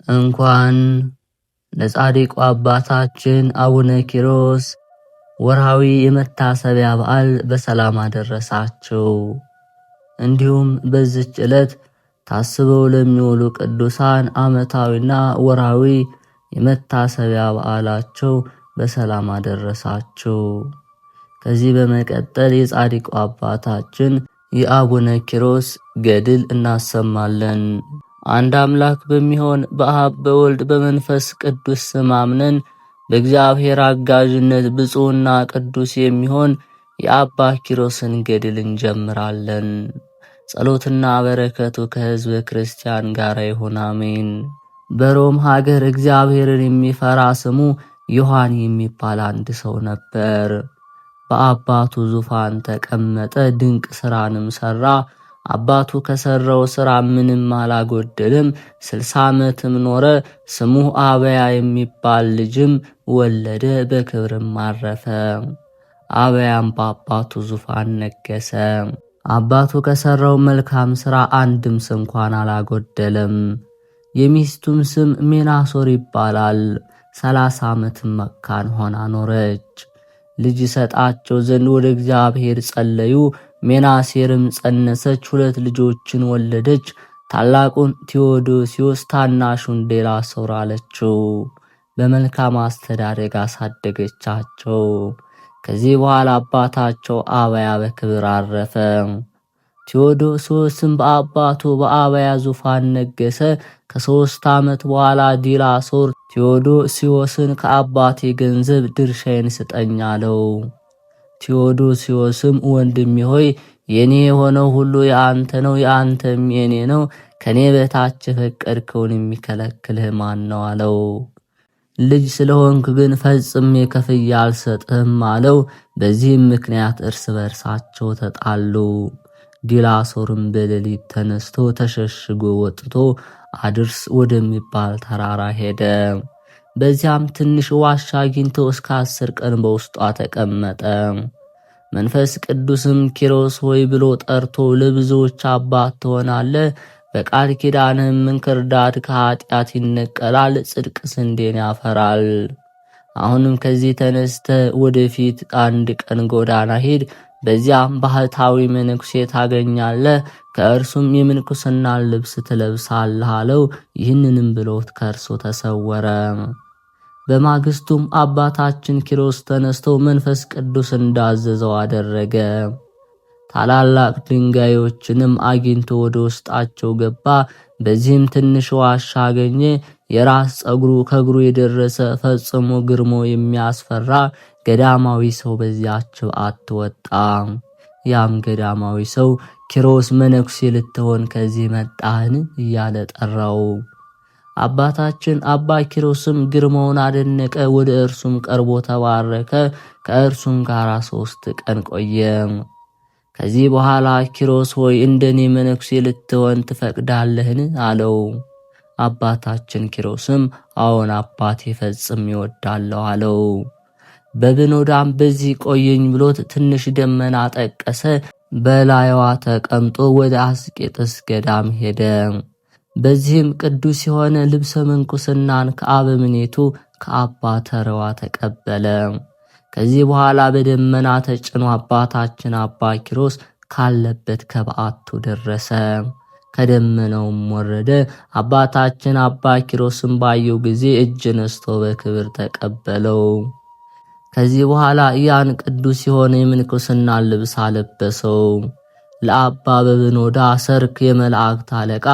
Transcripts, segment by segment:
እንኳን ለጻድቁ አባታችን አቡነ ኪሮስ ወርሃዊ የመታሰቢያ በዓል በሰላም አደረሳችሁ። እንዲሁም በዚች ዕለት ታስበው ለሚውሉ ቅዱሳን ዓመታዊና ወርሃዊ የመታሰቢያ በዓላቸው በሰላም አደረሳችሁ። ከዚህ በመቀጠል የጻድቁ አባታችን የአቡነ ኪሮስ ገድል እናሰማለን። አንድ አምላክ በሚሆን በአብ በወልድ በመንፈስ ቅዱስ ስም አምነን በእግዚአብሔር አጋዥነት ብፁዕና ቅዱስ የሚሆን የአባ ኪሮስን ገድል እንጀምራለን። ጸሎትና በረከቱ ከሕዝበ ክርስቲያን ጋር ይሁን፣ አሜን። በሮም ሀገር እግዚአብሔርን የሚፈራ ስሙ ዮሐን የሚባል አንድ ሰው ነበር። በአባቱ ዙፋን ተቀመጠ፣ ድንቅ ሥራንም ሠራ። አባቱ ከሠራው ሥራ ምንም አላጎደለም። 60 ዓመትም ኖረ። ስሙ አበያ የሚባል ልጅም ወለደ፣ በክብርም አረፈ። አበያም በአባቱ ዙፋን ነገሰ። አባቱ ከሠራው መልካም ሥራ አንድም ስንኳን አላጎደለም። የሚስቱም ስም ሜናሶር ይባላል። 30 ዓመትም መካን ሆና ኖረች። ልጅ ሰጣቸው ዘንድ ወደ እግዚአብሔር ጸለዩ። ሜናሴርም ጸነሰች፣ 2 ልጆችን ወለደች። ታላቁን ቴዎዶሲዮስ፣ ታናሹን ዴላሶር አለችው። በመልካም አስተዳደግ አሳደገቻቸው። ከዚህ በኋላ አባታቸው አበያ በክብር አረፈ። ቴዎዶሲዮስም በአባቱ በአበያ ዙፋን ነገሰ። ከ3 ዓመት በኋላ ዴላሶር ቴዎዶሲዮስን ከአባቴ ገንዘብ ድርሻዬን ስጠኝ አለው። ቴዎዶሲዮስም ወንድሜ ሆይ የኔ የሆነው ሁሉ የአንተ ነው፣ የአንተም የኔ ነው። ከኔ በታች የፈቀድከውን የሚከለክልህ ማን ነው አለው። ልጅ ስለሆንክ ግን ፈጽሜ ከፍዬ አልሰጥህም አለው። በዚህም ምክንያት እርስ በርሳቸው ተጣሉ። ዴላሶርም በሌሊት ተነስቶ ተሸሽጎ ወጥቶ አድርስ ወደሚባል ተራራ ሄደ። በዚያም ትንሽ ዋሻ አግኝቶ እስከ 10 ቀን በውስጧ ተቀመጠ። መንፈስ ቅዱስም ኪሮስ ሆይ ብሎ ጠርቶ ለብዙዎች አባት ትሆናለህ፣ በቃል ኪዳንህም እንክርዳድ ከኃጢአት ይነቀላል፣ ጽድቅ ስንዴን ያፈራል። አሁንም ከዚህ ተነስተ ወደፊት 1 ቀን ጎዳና ሂድ፣ በዚያም ባህታዊ መነኩሴ ታገኛለህ፣ ከእርሱም የምንኩስናን ልብስ ትለብሳለህ አለው። ይህንንም ብሎት ከእርሱ ተሰወረ። በማግስቱም አባታችን ኪሮስ ተነስቶ መንፈስ ቅዱስ እንዳዘዘው አደረገ። ታላላቅ ድንጋዮችንም አግኝቶ ወደ ውስጣቸው ገባ። በዚህም ትንሽ ዋሻ አገኘ። የራስ ጸጉሩ ከእግሩ የደረሰ ፈጽሞ ግርሞ የሚያስፈራ ገዳማዊ ሰው በዚያቸው አትወጣ። ያም ገዳማዊ ሰው ኪሮስ መነኩሴ ልትሆን ከዚህ መጣህን እያለ ጠራው። አባታችን አባ ኪሮስም ግርማውን አደነቀ። ወደ እርሱም ቀርቦ ተባረከ። ከእርሱም ጋር 3 ቀን ቆየ። ከዚህ በኋላ ኪሮስ ሆይ እንደኔ መነኩሴ ልትሆን ትፈቅዳለህን አለው። አባታችን ኪሮስም አዎን አባቴ ፈጽሜ እወዳለሁ አለው። በብኖዳም በዚህ ቆየኝ ብሎት ትንሽ ደመና ጠቀሰ። በላይዋ ተቀምጦ ወደ አስቄጥስ ገዳም ሄደ። በዚህም ቅዱስ የሆነ ልብሰ ምንኩስናን ከአበምኔቱ ከአባ ተረዋ ተቀበለ። ከዚህ በኋላ በደመና ተጭኖ አባታችን አባ ኪሮስ ካለበት ከበዓቱ ደረሰ። ከደመናውም ወረደ። አባታችን አባ ኪሮስም ባየው ጊዜ እጅ ነስቶ በክብር ተቀበለው። ከዚህ በኋላ ያን ቅዱስ የሆነ የምንኩስናን ልብስ አለበሰው። ለአባ በብኖዳ ሰርክ የመላእክት አለቃ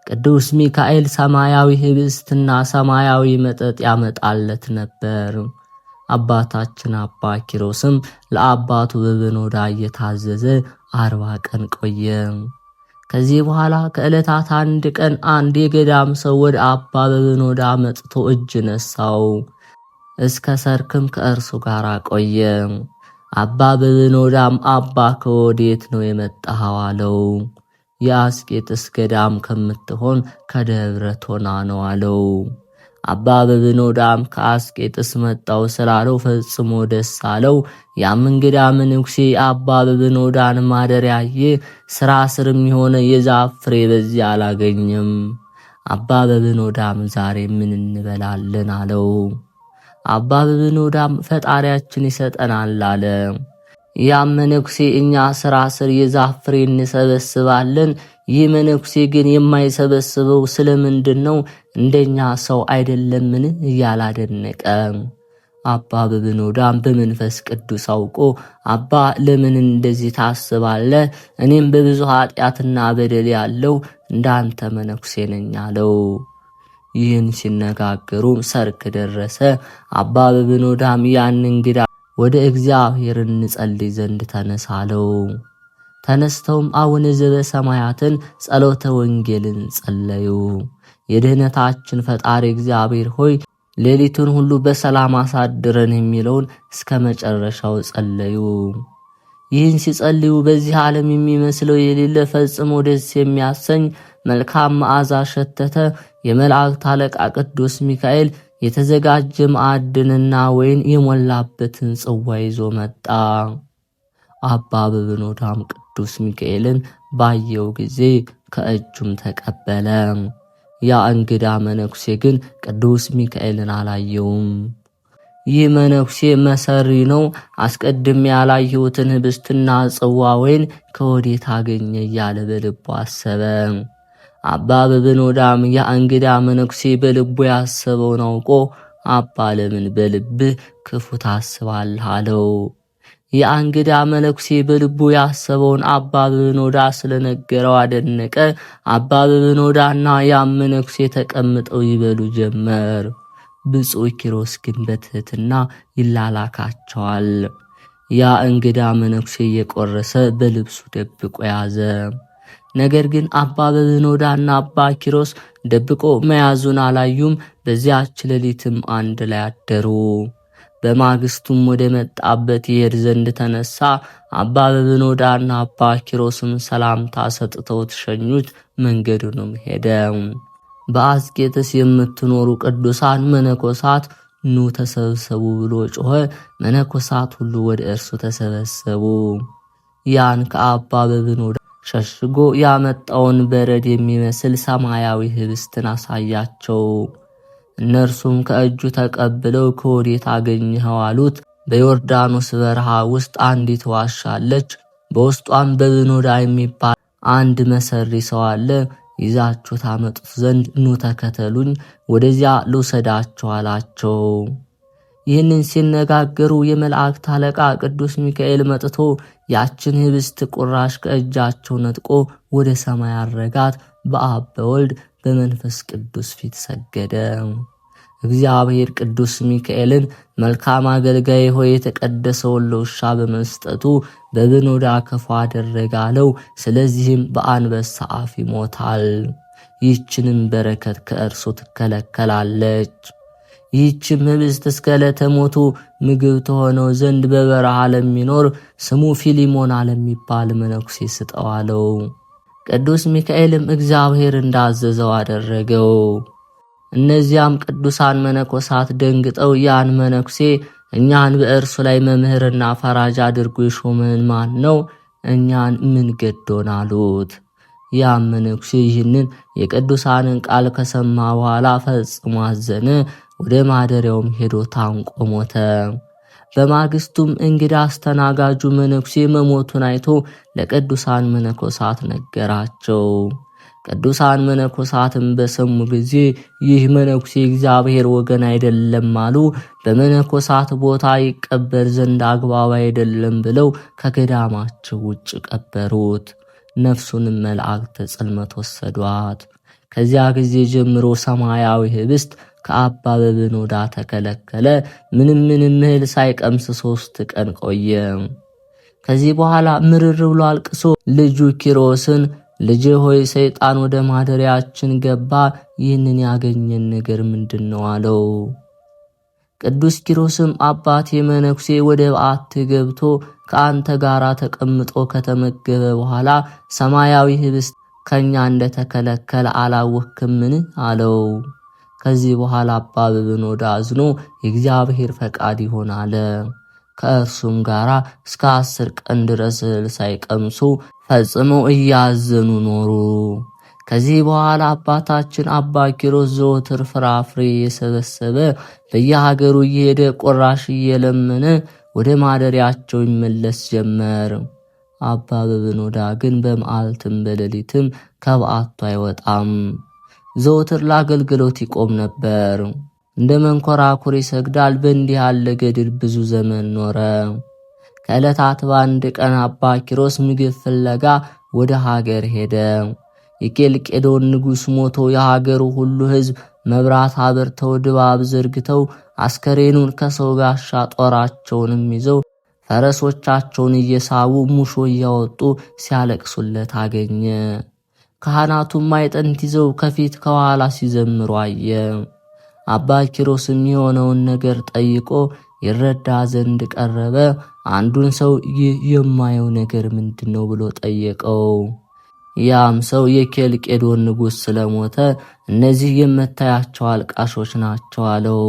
ቅዱስ ሚካኤል ሰማያዊ ህብስትና ሰማያዊ መጠጥ ያመጣለት ነበር። አባታችን አባ ኪሮስም ለአባቱ በብኖዳ እየታዘዘ 40 ቀን ቆየ። ከዚህ በኋላ ከዕለታት አንድ ቀን አንድ የገዳም ሰው ወደ አባ በብኖዳ መጥቶ እጅ ነሳው። እስከ ሰርክም ከእርሱ ጋር ቆየ። አባ በብኖዳም አባ ከወዴት ነው የመጣኸው አለው። የአስቄጥስ ገዳም ከምትሆን ከደብረ ቶና ነው አለው። አባ በብኖዳም ከአስቄጥስ መጣው ስላለው ፈጽሞ ደስ አለው። ያም እንግዳ ምንኩሴ አባ በብኖዳን ማደሪያ ያየ ስራ ስርም የሆነ የዛፍ ፍሬ በዚያ አላገኘም። አባ በብኖዳም ዛሬ ምን እንበላለን አለው። አባ በብኖዳም ፈጣሪያችን ይሰጠናል አለ። ያም መነኩሴ እኛ ስራ ስር የዛፍ ፍሬ እንሰበስባለን፣ ይህ መነኩሴ ግን የማይሰበስበው ስለምንድን ነው? እንደኛ ሰው አይደለምን? እያላደነቀ አባ በብኖዳም በመንፈስ ቅዱስ አውቆ አባ ለምን እንደዚህ ታስባለህ? እኔም በብዙ ኃጢአትና በደል ያለው እንዳንተ መነኩሴ ነኝ አለው። ይህን ሲነጋገሩ ሰርክ ደረሰ። አባ በብኖዳም ያን እንግዳ ወደ እግዚአብሔር እንጸልይ ዘንድ ተነሳለው። ተነስተውም አቡነ ዘበሰማያትን ጸሎተ ወንጌልን ጸለዩ። የድህነታችን ፈጣሪ እግዚአብሔር ሆይ ሌሊቱን ሁሉ በሰላም አሳድረን የሚለውን እስከ መጨረሻው ጸለዩ። ይህን ሲጸልዩ በዚህ ዓለም የሚመስለው የሌለ ፈጽሞ ደስ የሚያሰኝ መልካም መዓዛ ሸተተ። የመላእክት አለቃ ቅዱስ ሚካኤል የተዘጋጀ ማዕድንና ወይን የሞላበትን ጽዋ ይዞ መጣ። አባ በብኖዳም ቅዱስ ሚካኤልን ባየው ጊዜ ከእጁም ተቀበለ። ያ እንግዳ መነኩሴ ግን ቅዱስ ሚካኤልን አላየውም። ይህ መነኩሴ መሰሪ ነው። አስቀድሜ ያላየሁትን ህብስትና ጽዋ ወይን ከወዴት አገኘ እያለ በልቡ አሰበ። አባ በብኖዳም ያ እንግዳ መነኩሴ በልቡ ያሰበውን አውቆ አባ ለምን በልብህ ክፉ ታስባለህ አለው። የእንግዳ መነኩሴ በልቡ ያሰበውን አባ በብኖዳ ስለነገረው አደነቀ። አባ በብኖዳና ያም መነኩሴ ተቀምጠው ይበሉ ጀመር። ብፁዕ ኪሮስ ግን በትህትና ይላላካቸዋል። ያ እንግዳ መነኩሴ እየቆረሰ በልብሱ ደብቆ ያዘ። ነገር ግን አባ በብኖዳና አባ ኪሮስ ደብቆ መያዙን አላዩም። በዚያች ሌሊትም አንድ ላይ አደሩ። በማግስቱም ወደ መጣበት ይሄድ ዘንድ ተነሳ። አባ በብኖዳና አባ ኪሮስም ሰላምታ ሰጥተው ተሸኙት። መንገዱንም ሄደ። በአስቄጥስ የምትኖሩ ቅዱሳን መነኮሳት ኑ ተሰብሰቡ ብሎ ጮኸ። መነኮሳት ሁሉ ወደ እርሱ ተሰበሰቡ። ያን ከአባ በብኖዳ ሸሽጎ ያመጣውን በረድ የሚመስል ሰማያዊ ህብስትን አሳያቸው። እነርሱም ከእጁ ተቀብለው ከወዴት አገኘኸው አሉት። በዮርዳኖስ በረሃ ውስጥ አንዲት ዋሻ አለች። በውስጧም በብኖዳ የሚባል አንድ መሰሪ ሰው አለ። ይዛችሁ ታመጡት ዘንድ ኑ ተከተሉኝ፣ ወደዚያ ልውሰዳችሁ አላቸው። ይህንን ሲነጋገሩ የመላእክት አለቃ ቅዱስ ሚካኤል መጥቶ ያችን ህብስት ቁራሽ ከእጃቸው ነጥቆ ወደ ሰማይ አረጋት። በአብ በወልድ በመንፈስ ቅዱስ ፊት ሰገደ። እግዚአብሔር ቅዱስ ሚካኤልን መልካም አገልጋይ ሆይ የተቀደሰውን ለውሻ በመስጠቱ በብኖዳ ክፉ አደረጋለው። ስለዚህም በአንበሳ አፍ ይሞታል። ይህችንም በረከት ከእርሱ ትከለከላለች። ይህችም ህብስት እስከ ዕለተ ሞቱ ምግብ ተሆነው ዘንድ በበረሃ ለሚኖር ስሙ ፊሊሞና ለሚባል መነኩሴ ስጠው አለው። ቅዱስ ሚካኤልም እግዚአብሔር እንዳዘዘው አደረገው። እነዚያም ቅዱሳን መነኮሳት ደንግጠው ያን መነኩሴ እኛን በእርሱ ላይ መምህርና ፈራጅ አድርጎ የሾመን ማን ነው? እኛን ምን ገዶን አሉት። ያም መነኩሴ ይህንን የቅዱሳንን ቃል ከሰማ በኋላ ፈጽሞ አዘነ። ወደ ማደሪያውም ሄዶ ታንቆ ሞተ። በማግስቱም እንግዳ አስተናጋጁ መነኩሴ መሞቱን አይቶ ለቅዱሳን መነኮሳት ነገራቸው። ቅዱሳን መነኮሳትም በሰሙ ጊዜ ይህ መነኩሴ እግዚአብሔር ወገን አይደለም አሉ። በመነኮሳት ቦታ ይቀበር ዘንድ አግባብ አይደለም ብለው ከገዳማቸው ውጭ ቀበሩት። ነፍሱንም መላእክተ ጽልመት ወሰዷት። ከዚያ ጊዜ ጀምሮ ሰማያዊ ህብስት ከአባ በብኖዳ ተከለከለ። ምንም እህል ሳይቀምስ 3 ቀን ቆየ። ከዚህ በኋላ ምርር ብሎ አልቅሶ ልጁ ኪሮስን ልጅ ሆይ ሰይጣን ወደ ማደሪያችን ገባ፣ ይህንን ያገኘን ነገር ምንድነው አለው። ቅዱስ ኪሮስም አባቴ መነኩሴ ወደ በዓት ገብቶ ከአንተ ጋር ተቀምጦ ከተመገበ በኋላ ሰማያዊ ህብስት ከኛ እንደተከለከለ አላወክምን አለው። ከዚህ በኋላ አባ በብኖዳ አዝኖ የእግዚአብሔር ፈቃድ ይሆን አለ። ከእርሱም ጋር እስከ 10 ቀን ድረስ እህል ሳይቀምሱ ፈጽመው እያዘኑ ኖሩ። ከዚህ በኋላ አባታችን አባ ኪሮስ ዘወትር ፍራፍሬ የሰበሰበ በየሀገሩ እየሄደ ቁራሽ እየለመነ ወደ ማደሪያቸው ይመለስ ጀመር። አባ በብኖዳ ግን በመዓልትም በሌሊትም ከበዓቱ አይወጣም። ዘወትር ለአገልግሎት ይቆም ነበር። እንደ መንኮራኩር ይሰግዳል። በእንዲህ ያለ ገድል ብዙ ዘመን ኖረ። ከዕለታት በአንድ ቀን አባ ኪሮስ ምግብ ፍለጋ ወደ ሀገር ሄደ። የኬልቄዶን ንጉሥ ሞቶ የሀገሩ ሁሉ ሕዝብ መብራት አብርተው ድባብ ዘርግተው አስከሬኑን ከሰው ጋሻ ጦራቸውንም ይዘው ፈረሶቻቸውን እየሳቡ ሙሾ እያወጡ ሲያለቅሱለት አገኘ። ካህናቱም ማዕጠንት ይዘው ከፊት ከኋላ ሲዘምሩ አየ። አባ ኪሮስም የሆነውን ነገር ጠይቆ ይረዳ ዘንድ ቀረበ። አንዱን ሰው ይህ የማየው ነገር ምንድነው ብሎ ጠየቀው። ያም ሰው የኬልቄዶን ንጉሥ ስለሞተ እነዚህ የምታያቸው አልቃሾች ናቸው አለው።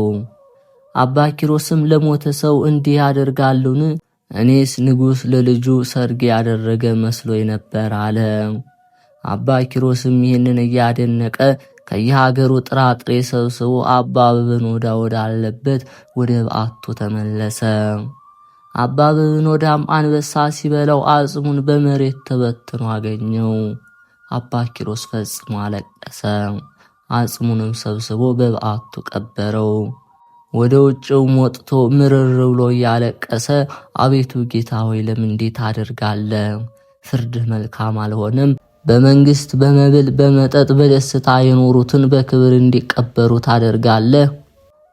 አባ ኪሮስም ለሞተ ሰው እንዲህ ያደርጋሉን? እኔስ ንጉሥ ለልጁ ሰርግ ያደረገ መስሎኝ ነበር አለ። አባ ኪሮስም ይህንን እያደነቀ ከየሀገሩ ጥራጥሬ ሰብስቦ አባ በብኖዳ ወዳለበት ወደ በዓቱ ተመለሰ። አባ በብኖዳም አንበሳ ሲበላው አጽሙን በመሬት ተበትኖ አገኘው። አባ ኪሮስ ፈጽሞ አለቀሰ። አጽሙንም ሰብስቦ በበዓቱ ቀበረው። ወደ ውጭውም ወጥቶ ምርር ብሎ እያለቀሰ አቤቱ ጌታ ሆይ ለምን እንዴት ታደርጋለህ? ፍርድህ መልካም አልሆነም። በመንግስት በመብል በመጠጥ በደስታ የኖሩትን በክብር እንዲቀበሩ ታደርጋለህ።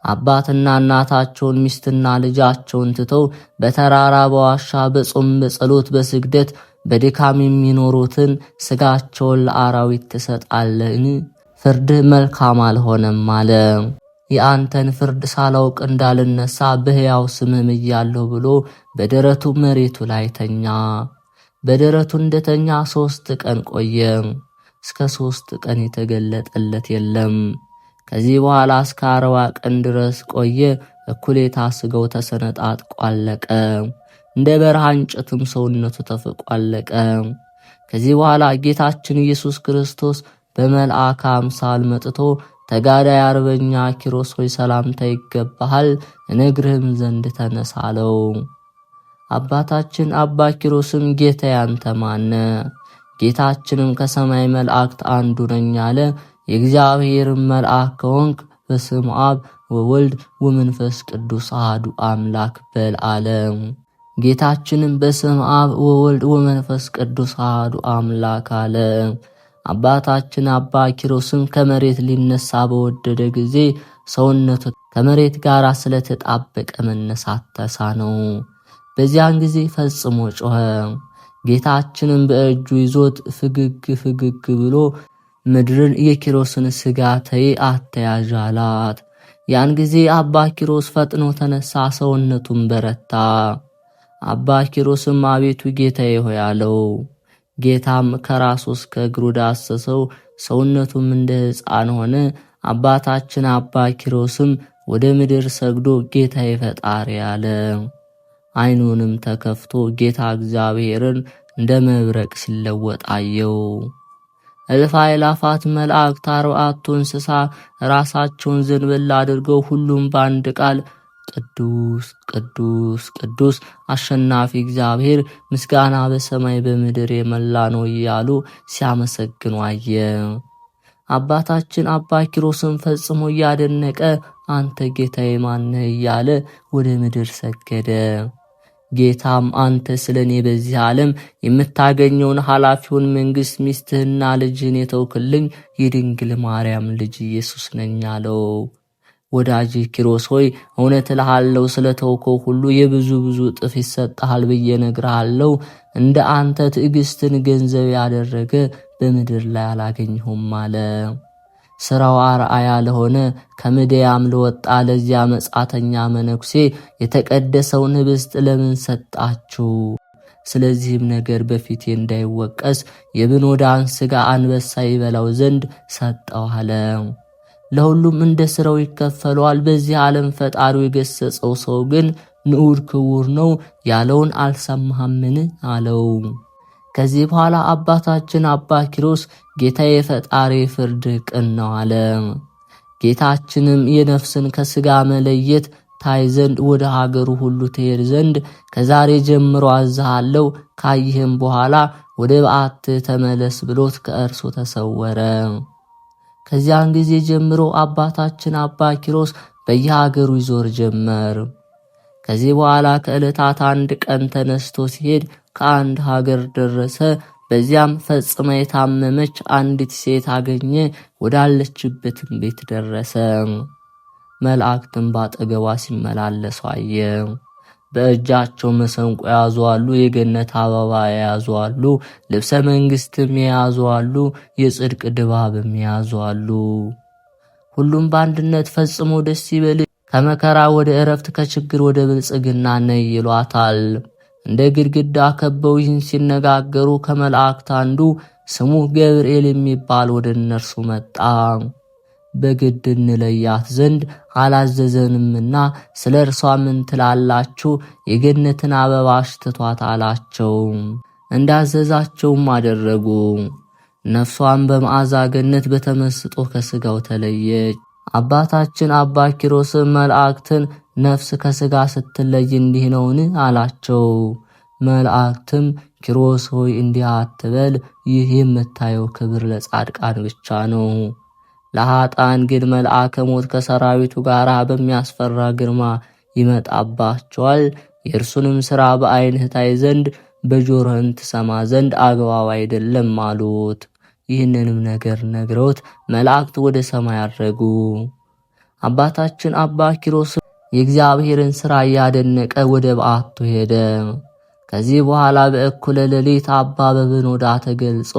አባትና እናታቸውን ሚስትና ልጃቸውን ትተው በተራራ በዋሻ በጾም በጸሎት በስግደት በድካም የሚኖሩትን ስጋቸውን ለአራዊት ትሰጣለህን? ፍርድህ መልካም አልሆነም አለ። የአንተን ፍርድ ሳላውቅ እንዳልነሳ በሕያው ስምህ እያለሁ ብሎ በደረቱ መሬቱ ላይ ተኛ። በደረቱ እንደተኛ 3 ቀን ቆየ። እስከ 3 ቀን የተገለጠለት የለም። ከዚህ በኋላ እስከ 40 ቀን ድረስ ቆየ። እኩሌታ ስጋው ተሰነጣጥቆ አለቀ። እንደ በረሃ እንጨትም ሰውነቱ ተፍቆ አለቀ። ከዚህ በኋላ ጌታችን ኢየሱስ ክርስቶስ በመልአከ አምሳል መጥቶ ተጋዳይ አርበኛ ኪሮስ ሆይ ሰላምታ ይገባሃል፣ እነግርህም ዘንድ ተነሳ አለው። አባታችን አባ ኪሮስም ጌታዬ አንተ ማነ? ጌታችንም ከሰማይ መላእክት አንዱ ነኝ አለ። የእግዚአብሔር መልአክ ከሆንክ በስመ አብ ወወልድ ወመንፈስ ቅዱስ አሐዱ አምላክ በል አለ። ጌታችንም በስመ አብ ወወልድ ወመንፈስ ቅዱስ አሐዱ አምላክ አለ። አባታችን አባ ኪሮስም ከመሬት ሊነሳ በወደደ ጊዜ ሰውነቱ ከመሬት ጋር ስለተጣበቀ መነሳት ተሳነው። በዚያን ጊዜ ፈጽሞ ጮኸ። ጌታችንም በእጁ ይዞት ፍግግ ፍግግ ብሎ ምድርን የኪሮስን ሥጋ ተይ አትያዥ አላት። ያን ጊዜ አባ ኪሮስ ፈጥኖ ተነሳ፣ ሰውነቱም በረታ። አባ ኪሮስም አቤቱ ጌታዬ ሆይ አለው። ጌታም ከራሱ እስከ እግሩ ዳሰሰው፣ ሰውነቱም እንደ ሕፃን ሆነ። አባታችን አባ ኪሮስም ወደ ምድር ሰግዶ ጌታዬ ፈጣሪ አለ። ዓይኑንም ተከፍቶ ጌታ እግዚአብሔርን እንደ መብረቅ ሲለወጥ አየው። እልፍ አእላፋት መላእክት 40 እንስሳ ራሳቸውን ዘንበል አድርገው ሁሉም በአንድ ቃል ቅዱስ ቅዱስ ቅዱስ አሸናፊ እግዚአብሔር ምስጋና በሰማይ በምድር የመላ ነው እያሉ ሲያመሰግኑ አየ። አባታችን አባ ኪሮስን ፈጽሞ እያደነቀ አንተ ጌታዬ ማነህ እያለ ወደ ምድር ሰገደ። ጌታም አንተ ስለኔ በዚህ ዓለም የምታገኘውን ኃላፊውን መንግሥት ሚስትህና ልጅህን የተውክልኝ የድንግል ማርያም ልጅ ኢየሱስ ነኝ አለው። ወዳጅ ኪሮስ ሆይ እውነት እልሃለሁ ስለተውከው ሁሉ የብዙ እጥፍ ይሰጥሃል ብዬ እነግርሃለሁ። እንደ አንተ ትዕግስትን ገንዘብ ያደረገ በምድር ላይ አላገኘሁም አለ። ሥራው አርአያ ለሆነ ከምድያም ለወጣ ለዚያ መጻተኛ መነኩሴ የተቀደሰውን ኅብስት ለምን ሰጣችሁ? ስለዚህም ነገር በፊቴ እንዳይወቀስ የብኖዳን ሥጋ አንበሳ ይበላው ዘንድ ሰጠው አለ። ለሁሉም እንደ ሥራው ይከፈለዋል። በዚህ ዓለም ፈጣሪው የገሰጸው ሰው ግን ንዑድ ክቡር ነው ያለውን አልሰማህምን? አለው። ከዚህ በኋላ አባታችን አባ ኪሮስ ጌታዬ ፈጣሪ ፍርድ ቅን ነው አለ። ጌታችንም የነፍስን ከሥጋ መለየት ታይ ዘንድ ወደ ሀገሩ ሁሉ ትሄድ ዘንድ ከዛሬ ጀምሮ አዝሃለሁ፣ ካይህም በኋላ ወደ በዓት ተመለስ ብሎት ከእርሱ ተሰወረ። ከዚያን ጊዜ ጀምሮ አባታችን አባ ኪሮስ በየሀገሩ ይዞር ጀመር። ከዚህ በኋላ ከዕለታት አንድ ቀን ተነስቶ ሲሄድ ከአንድ ሀገር ደረሰ። በዚያም ፈጽማ የታመመች አንዲት ሴት አገኘ። ወዳለችበትም ቤት ደረሰ። መላእክትም ባጠገቧ ሲመላለሱ አየ። በእጃቸው መሰንቆ የያዙ አሉ፣ የገነት አበባ የያዙ አሉ፣ ልብሰ መንግሥትም የያዙ አሉ፣ የጽድቅ ድባብም የያዙ አሉ። ሁሉም በአንድነት ፈጽሞ ደስ ይበልሽ፣ ከመከራ ወደ ዕረፍት፣ ከችግር ወደ ብልጽግና ነይ ይሏታል። እንደ ግድግዳ ከበው ይህን ሲነጋገሩ ከመላእክት አንዱ ስሙ ገብርኤል የሚባል ወደ እነርሱ መጣ። በግድ እንለያት ዘንድ አላዘዘንምና ስለ እርሷ ምን ትላላችሁ? የገነትን አበባ አሽትቷት አላቸው። እንዳዘዛቸውም አደረጉ። ነፍሷን በመዓዛ ገነት በተመስጦ ከሥጋው ተለየች። አባታችን አባ ኪሮስም መላእክትን ነፍስ ከሥጋ ስትለይ እንዲህ ነውን? አላቸው። መላእክትም ኪሮስ ሆይ እንዲህ አትበል፣ ይህ የምታየው ክብር ለጻድቃን ብቻ ነው። ለኃጥአን ግን መልአከ ሞት ከሰራዊቱ ጋር በሚያስፈራ ግርማ ይመጣባቸዋል። የእርሱንም ሥራ በዓይንህ ታይ ዘንድ በጆሮህም ትሰማ ዘንድ አግባብ አይደለም አሉት። ይህንንም ነገር ነግረውት መላእክት ወደ ሰማይ አረጉ። አባታችን አባ ኪሮስ የእግዚአብሔርን ሥራ እያደነቀ ወደ በዓቱ ሄደ። ከዚህ በኋላ በእኩለ ሌሊት አባ በብኖዳ ተገልጾ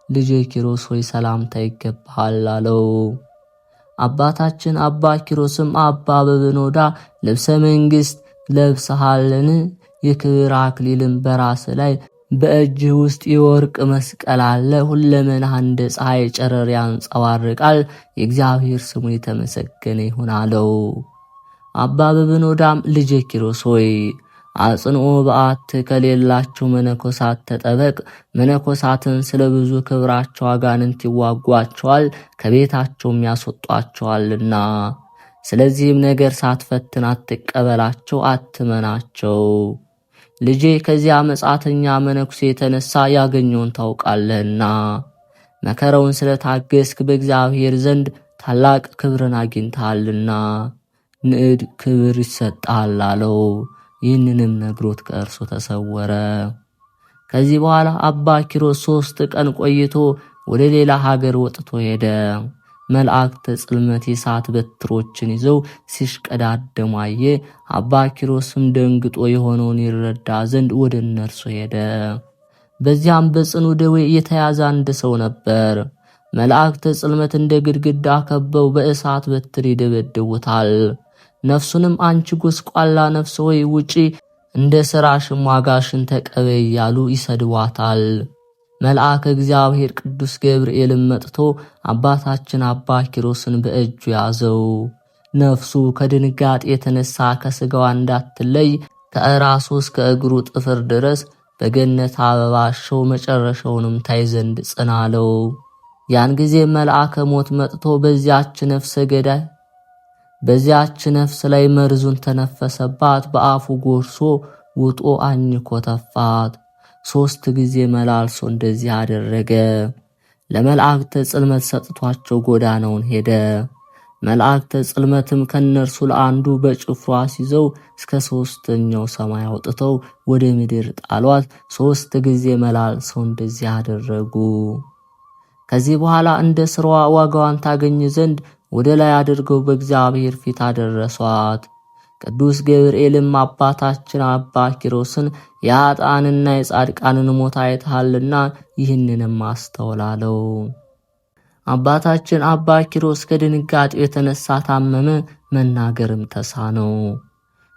ልጄ ኪሮስ ሆይ ሰላምታ ይገባሃል አለው። አባታችን አባ ኪሮስም አባ በብኖዳ ልብሰ መንግሥት ለብሰሃልን? የክብር አክሊልም በራስ ላይ በእጅህ ውስጥ የወርቅ መስቀል አለ። ሁለመናህ እንደ ፀሐይ ጨረር ያንጸባርቃል። የእግዚአብሔር ስሙ የተመሰገነ ይሁን አለው። አባ በብኖዳም ልጄ ኪሮስ ሆይ አጽንኦ በዓት ከሌላቸው መነኮሳት ተጠበቅ። መነኮሳትን ስለ ብዙ ክብራቸው አጋንንት ይዋጓቸዋል፣ ከቤታቸውም ያስወጧቸዋልና። ስለዚህም ነገር ሳትፈትን አትቀበላቸው፣ አትመናቸው። ልጄ ከዚያ መጻተኛ መነኩሴ የተነሳ ያገኘውን ታውቃለህና መከራውን ስለታገስክ በእግዚአብሔር ዘንድ ታላቅ ክብርን አግኝተሃልና ንዕድ ክብር ይሰጣል አለው። ይህንንም ነግሮት ከእርሱ ተሰወረ። ከዚህ በኋላ አባ ኪሮስ 3 ቀን ቆይቶ ወደ ሌላ ሀገር ወጥቶ ሄደ። መላእክተ ጽልመት የእሳት በትሮችን ይዘው ሲሽቀዳደሙ አየ። አባ ኪሮስም ደንግጦ የሆነውን ይረዳ ዘንድ ወደ እነርሱ ሄደ። በዚያም በጽኑ ደዌ የተያዘ አንድ ሰው ነበር። መላእክተ ጽልመት እንደ ግድግዳ ከበው በእሳት በትር ይደበድቡታል። ነፍሱንም አንቺ ጎስቋላ ነፍስ ሆይ ውጪ፣ እንደ ሥራሽም ዋጋሽን ተቀበይ እያሉ ይሰድቧታል። መልአከ እግዚአብሔር ቅዱስ ገብርኤልም መጥቶ አባታችን አባ ኪሮስን በእጁ ያዘው። ነፍሱ ከድንጋጤ የተነሳ ከሥጋዋ እንዳትለይ ከራሱ እስከ እግሩ ጥፍር ድረስ በገነት አበባ አሸው፣ መጨረሻውንም ታይ ዘንድ ጽናለው። ያን ጊዜ መልአከ ሞት መጥቶ በዚያች ነፍስ ላይ መርዙን ተነፈሰባት። በአፉ ጎርሶ ውጦ አኝኮ ተፋት። 3 ጊዜ መላልሶ እንደዚህ አደረገ። ለመላእክተ ጽልመት ሰጥቷቸው ጎዳናውን ሄደ። መላእክተ ጽልመትም ከነርሱ ለአንዱ በጭፍሯ ሲዘው እስከ 3ኛው ሰማይ አውጥተው ወደ ምድር ጣሏት። 3 ጊዜ መላልሰው እንደዚህ አደረጉ። ከዚህ በኋላ እንደ ስራዋ ዋጋዋን ታገኝ ዘንድ ወደ ላይ አድርገው በእግዚአብሔር ፊት አደረሷት። ቅዱስ ገብርኤልም አባታችን አባ ኪሮስን የኃጥአንና የጻድቃንን ሞት አይተሃልና ይህንንም አስተውላለው። አባታችን አባ ኪሮስ ከድንጋጤው የተነሳ ታመመ፣ መናገርም ተሳነው።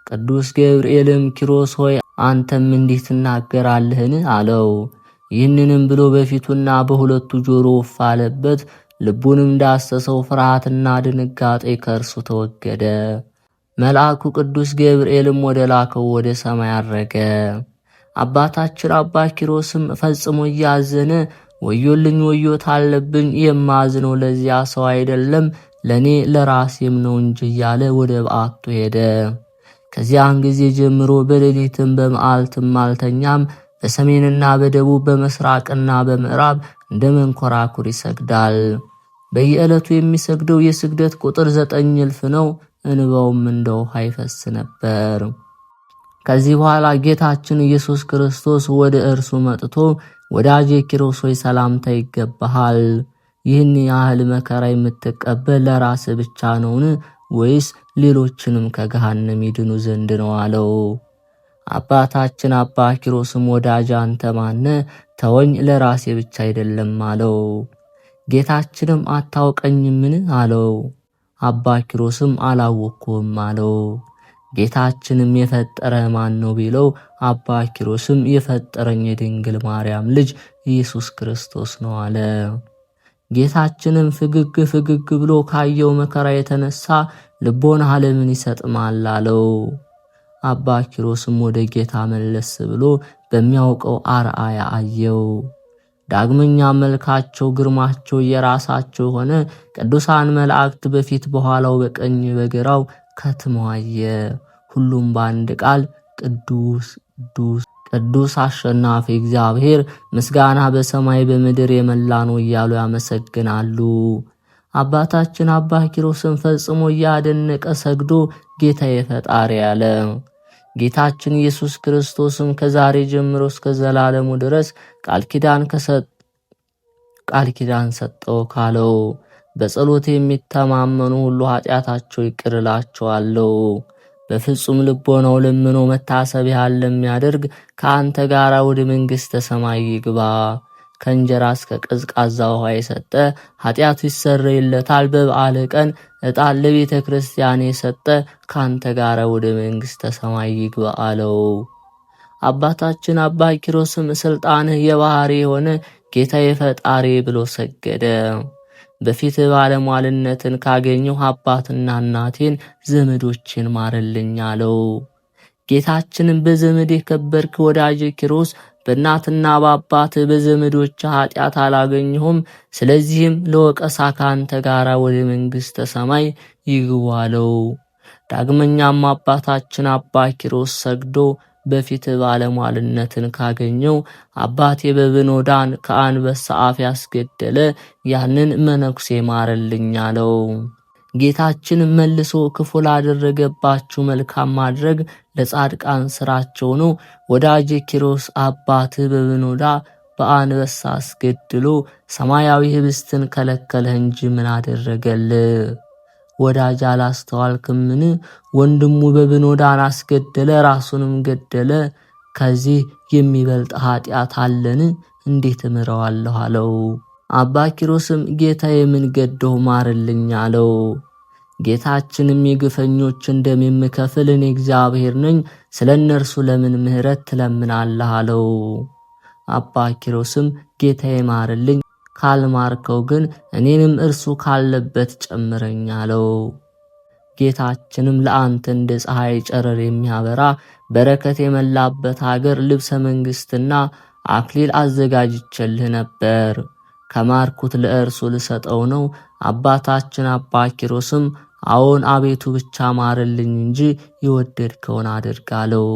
ቅዱስ ገብርኤልም ኪሮስ ሆይ አንተም እንዲህ ትናገራለህን? አለው። ይህንንም ብሎ በፊቱና በሁለቱ ጆሮ አለበት። ልቡንም ዳሰሰው። ፍርሃትና ድንጋጤ ከእርሱ ተወገደ። መልአኩ ቅዱስ ገብርኤልም ወደ ላከው ወደ ሰማይ አረገ። አባታችን አባ ኪሮስም ፈጽሞ እያዘነ ወዮልኝ ወዮት አለብኝ፣ የማዝነው ለዚያ ሰው አይደለም ለኔ ለራሴም ነው እንጂ እያለ ወደ በዓቱ ሄደ። ከዚያን ጊዜ ጀምሮ በሌሊትም በመዓልትም አልተኛም። በሰሜንና በደቡብ በመስራቅና በምዕራብ እንደ መንኮራኩር ይሰግዳል። በየዕለቱ የሚሰግደው የስግደት ቁጥር 9,000 ነው። እንባውም እንደ ውሃ ይፈስ ነበር። ከዚህ በኋላ ጌታችን ኢየሱስ ክርስቶስ ወደ እርሱ መጥቶ ወዳጄ ኪሮስ ሆይ ሰላምታ ይገባሃል። ይህን ያህል መከራ የምትቀበል ለራስህ ብቻ ነውን? ወይስ ሌሎችንም ከገሃነም ይድኑ ዘንድ ነው አለው። አባታችን አባ ኪሮስም ወዳጅ አንተ ማነ? ተወኝ፣ ለራሴ ብቻ አይደለም አለው። ጌታችንም አታውቀኝምን አለው። አባ ኪሮስም አላወቅኩም አለው። ጌታችንም የፈጠረ ማን ነው ቢለው አባ ኪሮስም የፈጠረኝ የድንግል ማርያም ልጅ ኢየሱስ ክርስቶስ ነው አለ። ጌታችንም ፍግግ ብሎ ካየው መከራ የተነሳ ልቦና ለምን ይሰጥማል አለው። አባ ኪሮስም ወደ ጌታ መለስ ብሎ በሚያውቀው አርአያ አየው። ዳግመኛ መልካቸው ግርማቸው የራሳቸው ሆነ ቅዱሳን መላእክት በፊት በኋላው በቀኝ በግራው ከትመው አየ። ሁሉም በአንድ ቃል ቅዱስ ቅዱስ ቅዱስ አሸናፊ እግዚአብሔር ምስጋና በሰማይ በምድር የመላ ነው እያሉ ያመሰግናሉ። አባታችን አባ ኪሮስን ፈጽሞ እያደነቀ ሰግዶ ጌታዬ ፈጣሪ ያለ። ጌታችን ኢየሱስ ክርስቶስም ከዛሬ ጀምሮ እስከ ዘላለሙ ድረስ ቃል ኪዳን ሰጠው ካለው በጸሎት የሚተማመኑ ሁሉ ኃጢአታቸው ይቅር እላቸዋለሁ። በፍጹም ልቦናው ለምኖ መታሰቢያን ለሚያደርግ ከአንተ ጋር ወደ መንግሥተ ሰማይ ይግባ። ከእንጀራ እስከ ቀዝቃዛ ውሃ የሰጠ ኃጢአቱ ይሰረይለታል። በበዓል ቀን ዕጣን ለቤተ ክርስቲያን የሰጠ ከአንተ ጋር ወደ መንግሥተ ሰማይ ይግባ አለው። አባታችን አባ ኪሮስም ስልጣንህ የባህሪ የሆነ ጌታዬ ፈጣሪ ብሎ ሰገደ። በፊት ባለሟልነትን ካገኘሁ አባትና እናቴን ዘመዶችን ማረልኝ አለው። ጌታችንም በዘመድ የከበርክ ወዳጅ ኪሮስ በእናትና በአባት በዘመዶች ኃጢአት አላገኘሁም፣ ስለዚህም ለወቀሳ ካንተ ጋር ወደ መንግሥተ ሰማይ ይግቡ አለው። ዳግመኛም አባታችን አባ ኪሮስ ሰግዶ በፊት ባለሟልነትን ካገኘው አባቴ በብኖዳን ከአንበሳ አፍ ያስገደለ ያንን መነኩሴ ማረልኝ አለው። ጌታችን መልሶ ክፉ ላደረገባችሁ መልካም ማድረግ ለጻድቃን ስራቸው ነው። ወዳጄ ኪሮስ አባት በብኖዳ በአንበሳ አስገድሎ ሰማያዊ ህብስትን ከለከለህ እንጂ ምን አደረገልህ? ወዳጅ አላስተዋልክምን? ወንድሙ በብኖዳን አስገደለ፣ ራሱንም ገደለ። ከዚህ የሚበልጥ ኃጢአት አለን? እንዴት እምረዋለሁ አለው። አባ ኪሮስም ጌታዬ ምን ገደሁ ማርልኝ አለው። ጌታችንም የግፈኞችን ደም የምከፍል እኔ እግዚአብሔር ነኝ፣ ስለ እነርሱ ለምን ምህረት ትለምናለህ አለው። አባ ኪሮስም ጌታዬ ማርልኝ፣ ካልማርከው ግን እኔንም እርሱ ካለበት ጨምረኝ አለው። ጌታችንም ለአንተ እንደ ፀሐይ ጨረር የሚያበራ በረከት የመላበት ሀገር ልብሰ መንግስትና አክሊል አዘጋጅቼልህ ነበር፣ ከማርኩት ለእርሱ ልሰጠው ነው። አባታችን አባ ኪሮስም አዎን አቤቱ ብቻ ማርልኝ እንጂ የወደድከውን አድርጋለው።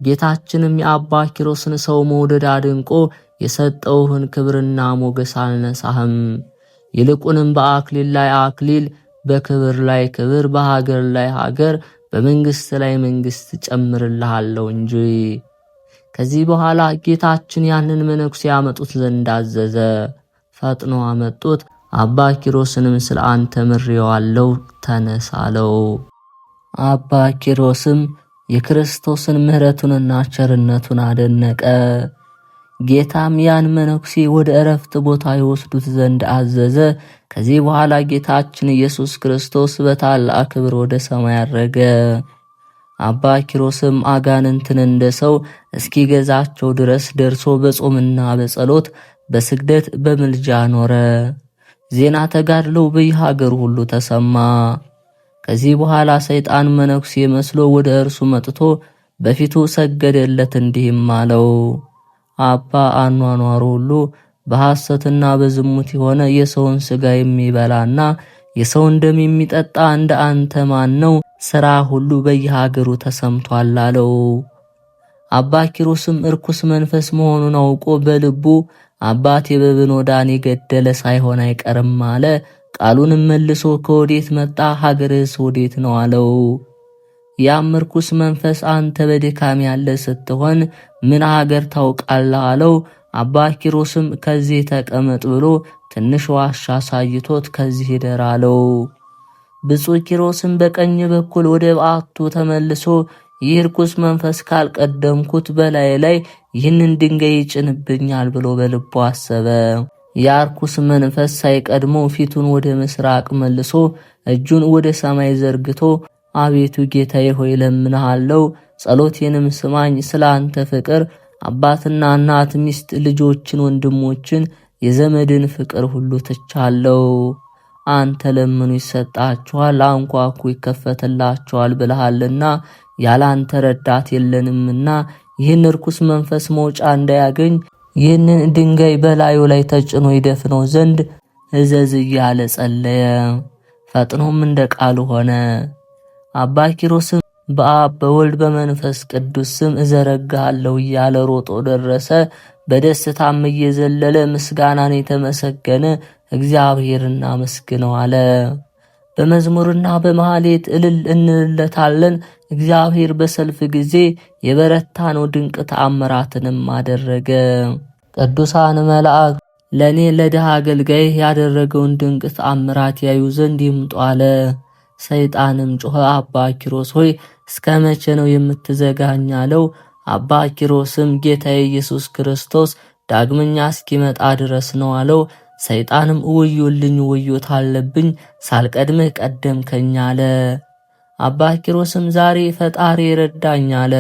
ጌታችንም የአባ ኪሮስን ሰው መውደድ አድንቆ የሰጠውህን ክብርና ሞገስ አልነሳህም፣ ይልቁንም በአክሊል ላይ አክሊል፣ በክብር ላይ ክብር፣ በሀገር ላይ ሀገር፣ በመንግስት ላይ መንግስት ጨምርልሃለሁ እንጂ። ከዚህ በኋላ ጌታችን ያንን መነኩሴ ያመጡት ዘንድ አዘዘ። ፈጥኖ አመጡት። አባ ኪሮስንም ስለ አንተ ምሬዋለሁ ተነስ አለው። አባ ኪሮስም የክርስቶስን ምሕረቱንና ቸርነቱን አደነቀ። ጌታም ያን መነኩሴ ወደ እረፍት ቦታ ይወስዱት ዘንድ አዘዘ። ከዚህ በኋላ ጌታችን ኢየሱስ ክርስቶስ በታላቅ ክብር ወደ ሰማይ አረገ። አባ ኪሮስም አጋንንትን እንደ ሰው እስኪገዛቸው ድረስ ደርሶ በጾምና በጸሎት በስግደት በምልጃ ኖረ። ዜና ተጋድለው በየሀገሩ ሁሉ ተሰማ። ከዚህ በኋላ ሰይጣን መነኩሴ መስሎ ወደ እርሱ መጥቶ በፊቱ ሰገደለት፣ እንዲህም አለው፦ አባ አኗኗሩ ሁሉ በሐሰትና በዝሙት የሆነ የሰውን ሥጋ የሚበላና የሰውን ደም የሚጠጣ እንደ አንተ ማን ነው? ሥራ ሁሉ በየሀገሩ ተሰምቷል አለው። አባ ኪሮስም እርኩስ መንፈስ መሆኑን አውቆ በልቡ አባቴ በብኖዳን የገደለ ሳይሆን አይቀርም አለ። ቃሉንም መልሶ ከወዴት መጣ? ሀገርስ ወዴት ነው አለው። ያም እርኩስ መንፈስ አንተ በድካም ያለ ስትሆን ምን ሀገር ታውቃለህ አለው። አባ ኪሮስም ከዚህ ተቀመጥ ብሎ ትንሽ ዋሻ አሳይቶት ከዚህ ሂደር አለው። ብፁዕ ኪሮስም በቀኝ በኩል ወደ በዓቱ ተመልሶ ይህ ርኩስ መንፈስ ካልቀደምኩት በላይ ላይ ይህንን ድንጋይ ይጭንብኛል ብሎ በልቡ አሰበ። ያ ርኩስ መንፈስ ሳይቀድመው ፊቱን ወደ ምስራቅ መልሶ እጁን ወደ ሰማይ ዘርግቶ አቤቱ ጌታዬ ሆይ ለምንሃለው፣ ጸሎቴንም ስማኝ። ስለ አንተ ፍቅር አባትና እናት፣ ሚስት፣ ልጆችን፣ ወንድሞችን፣ የዘመድን ፍቅር ሁሉ ትቻለው። አንተ ለምኑ ይሰጣችኋል፣ አንኳኩ ይከፈትላችኋል ብለሃልና ያላንተ ረዳት የለንምና ይህን ርኩስ መንፈስ መውጫ እንዳያገኝ ይህንን ድንጋይ በላዩ ላይ ተጭኖ ይደፍነው ዘንድ እዘዝ እያለ ጸለየ። ፈጥኖም እንደ ቃሉ ሆነ። አባ ኪሮስም በአብ በወልድ በመንፈስ ቅዱስ ስም እዘረጋለሁ እያለ ሮጦ ደረሰ። በደስታም እየዘለለ ምስጋናን የተመሰገነ እግዚአብሔርና መስግነው አለ። በመዝሙርና በመሐሌት እልል እንለታለን። እግዚአብሔር በሰልፍ ጊዜ የበረታ ነው፣ ድንቅ ተአምራትንም አደረገ። ቅዱሳን መላእክት ለኔ ለድሃ አገልጋይ ያደረገውን ድንቅ ተአምራት ያዩ ዘንድ ይምጡ አለ። ሰይጣንም ጮኸ፣ አባ ኪሮስ ሆይ እስከ መቼ ነው የምትዘጋኝ አለው። አባ ኪሮስም ጌታዬ ኢየሱስ ክርስቶስ ዳግመኛ እስኪመጣ ድረስ ነው አለው። ሰይጣንም ወዮልኝ፣ ወዮት አለብኝ፣ ሳልቀድምህ ቀደምከኝ አለ። አባ ኪሮስም ዛሬ ፈጣሪ ረዳኝ አለ።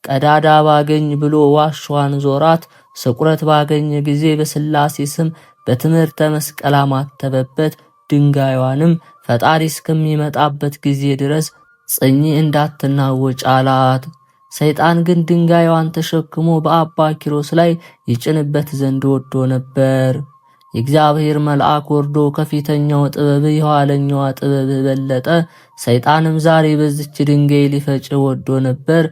ቀዳዳ ባገኝ ብሎ ዋሻዋን ዞራት። ስቁረት ባገኘ ጊዜ በሥላሴ ስም በትምህርተ መስቀል አማተበበት። ድንጋይዋንም ፈጣሪ እስከሚመጣበት ጊዜ ድረስ ጽኚ እንዳትናወጭ አላት። ሰይጣን ግን ድንጋይዋን ተሸክሞ በአባ ኪሮስ ላይ ይጭንበት ዘንድ ወዶ ነበር። የእግዚአብሔር መልአክ ወርዶ ከፊተኛው ጥበብ የኋለኛዋ ጥበብ በለጠ። ሰይጣንም ዛሬ በዚች ድንጋይ ሊፈጭ ወዶ ነበር።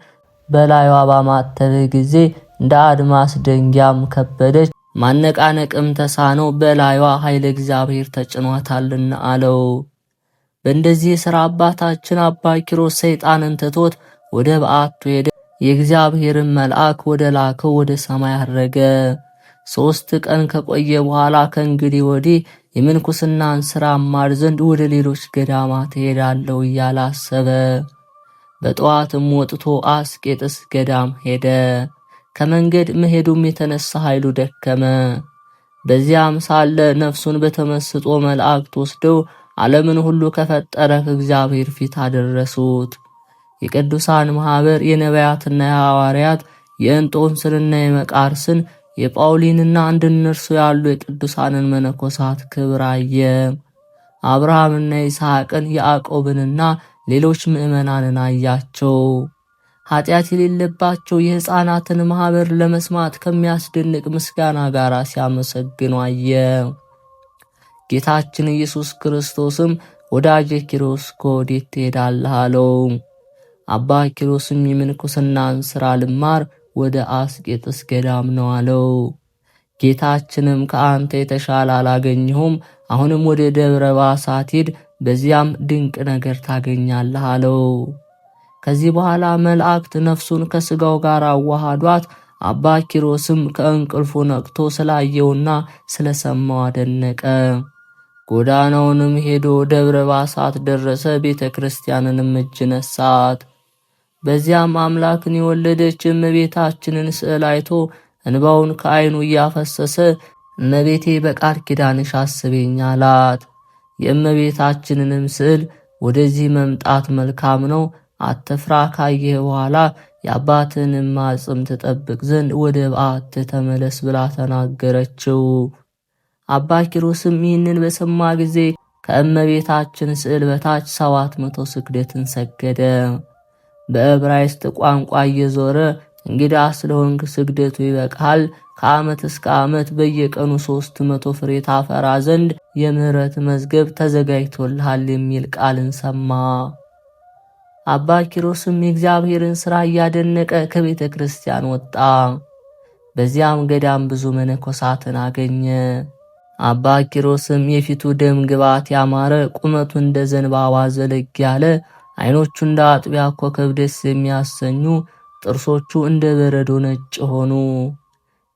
በላይዋ ባማተበ ጊዜ እንደ አድማስ ደንጊያም ከበደች፣ ማነቃነቅም ተሳነው፣ በላይዋ ኃይለ እግዚአብሔር ተጭኗታልና አለው። በእንደዚህ ሥራ አባታችን አባ ኪሮስ ሰይጣንን ትቶት ወደ በዓቱ ሄደ። የእግዚአብሔርን መልአክ ወደ ላከው ወደ ሰማይ አረገ። 3 ቀን ከቆየ በኋላ ከእንግዲህ ወዲህ የምንኩስናን ሥራ ማር ዘንድ ወደ ሌሎች ገዳማት ሄዳለሁ እያለ አሰበ። በጠዋትም ወጥቶ አስቄጥስ ገዳም ሄደ። ከመንገድ መሄዱም የተነሳ ኃይሉ ደከመ። በዚያም ሳለ ነፍሱን በተመስጦ መላእክት ወስደው ዓለምን ሁሉ ከፈጠረ ከእግዚአብሔር ፊት አደረሱት። የቅዱሳን ማኅበር የነቢያትና የሐዋርያት የእንጦንስንና የመቃርስን የጳውሊንና እንደነርሱ ያሉ የቅዱሳንን መነኮሳት ክብር አየ። አብርሃምና ይስሐቅን ያዕቆብንና ሌሎች ምእመናንን አያቸው። ኃጢአት የሌለባቸው የሕፃናትን ማኅበር ለመስማት ከሚያስደንቅ ምስጋና ጋር ሲያመሰግኑ አየ። ጌታችን ኢየሱስ ክርስቶስም ወዳጄ ኪሮስ ከወዴት ትሄዳለህ አለው። አባ ኪሮስም የምንኩስናን ሥራ ልማር ወደ አስቄጥስ ገዳም ነው አለው። ጌታችንም ከአንተ የተሻለ አላገኘሁም፣ አሁንም ወደ ደብረ ባሳት ሂድ፣ በዚያም ድንቅ ነገር ታገኛለህ አለው። ከዚህ በኋላ መላእክት ነፍሱን ከሥጋው ጋር አዋሃዷት። አባ ኪሮስም ከእንቅልፉ ነቅቶ ስላየውና ስለሰማው አደነቀ። ጎዳናውንም ሄዶ ደብረ ባሳት ደረሰ። ቤተ ክርስቲያንንም እጅ ነሳት። በዚያም አምላክን የወለደች እመቤታችንን ስዕል አይቶ እንባውን ከዓይኑ እያፈሰሰ እመቤቴ በቃል ኪዳንሽ አስቤኝ አላት። የእመቤታችንንም ስዕል ወደዚህ መምጣት መልካም ነው፣ አትፍራ፣ ካየህ በኋላ የአባትህንም ማጽም ትጠብቅ ዘንድ ወደ በዓት ተመለስ ብላ ተናገረችው። አባ ኪሮስም ይህንን በሰማ ጊዜ ከእመቤታችን ስዕል በታች 700 ስግደትን ሰገደ። በዕብራይስጥ ቋንቋ እየዞረ እንግዳ ስለሆንክ ስግደቱ ይበቃል፣ ከዓመት እስከ ዓመት በየቀኑ 300 ፍሬ ታፈራ ዘንድ የምህረት መዝገብ ተዘጋጅቶልሃል የሚል ቃልን ሰማ። አባ ኪሮስም የእግዚአብሔርን ሥራ እያደነቀ ከቤተ ክርስቲያን ወጣ። በዚያም ገዳም ብዙ መነኮሳትን አገኘ። አባ ኪሮስም የፊቱ ደም ግባት ያማረ፣ ቁመቱ እንደ ዘንባባ ዘለግ ያለ፣ ዓይኖቹ እንደ አጥቢያ ኮከብ ደስ የሚያሰኙ፣ ጥርሶቹ እንደ በረዶ ነጭ ሆኑ።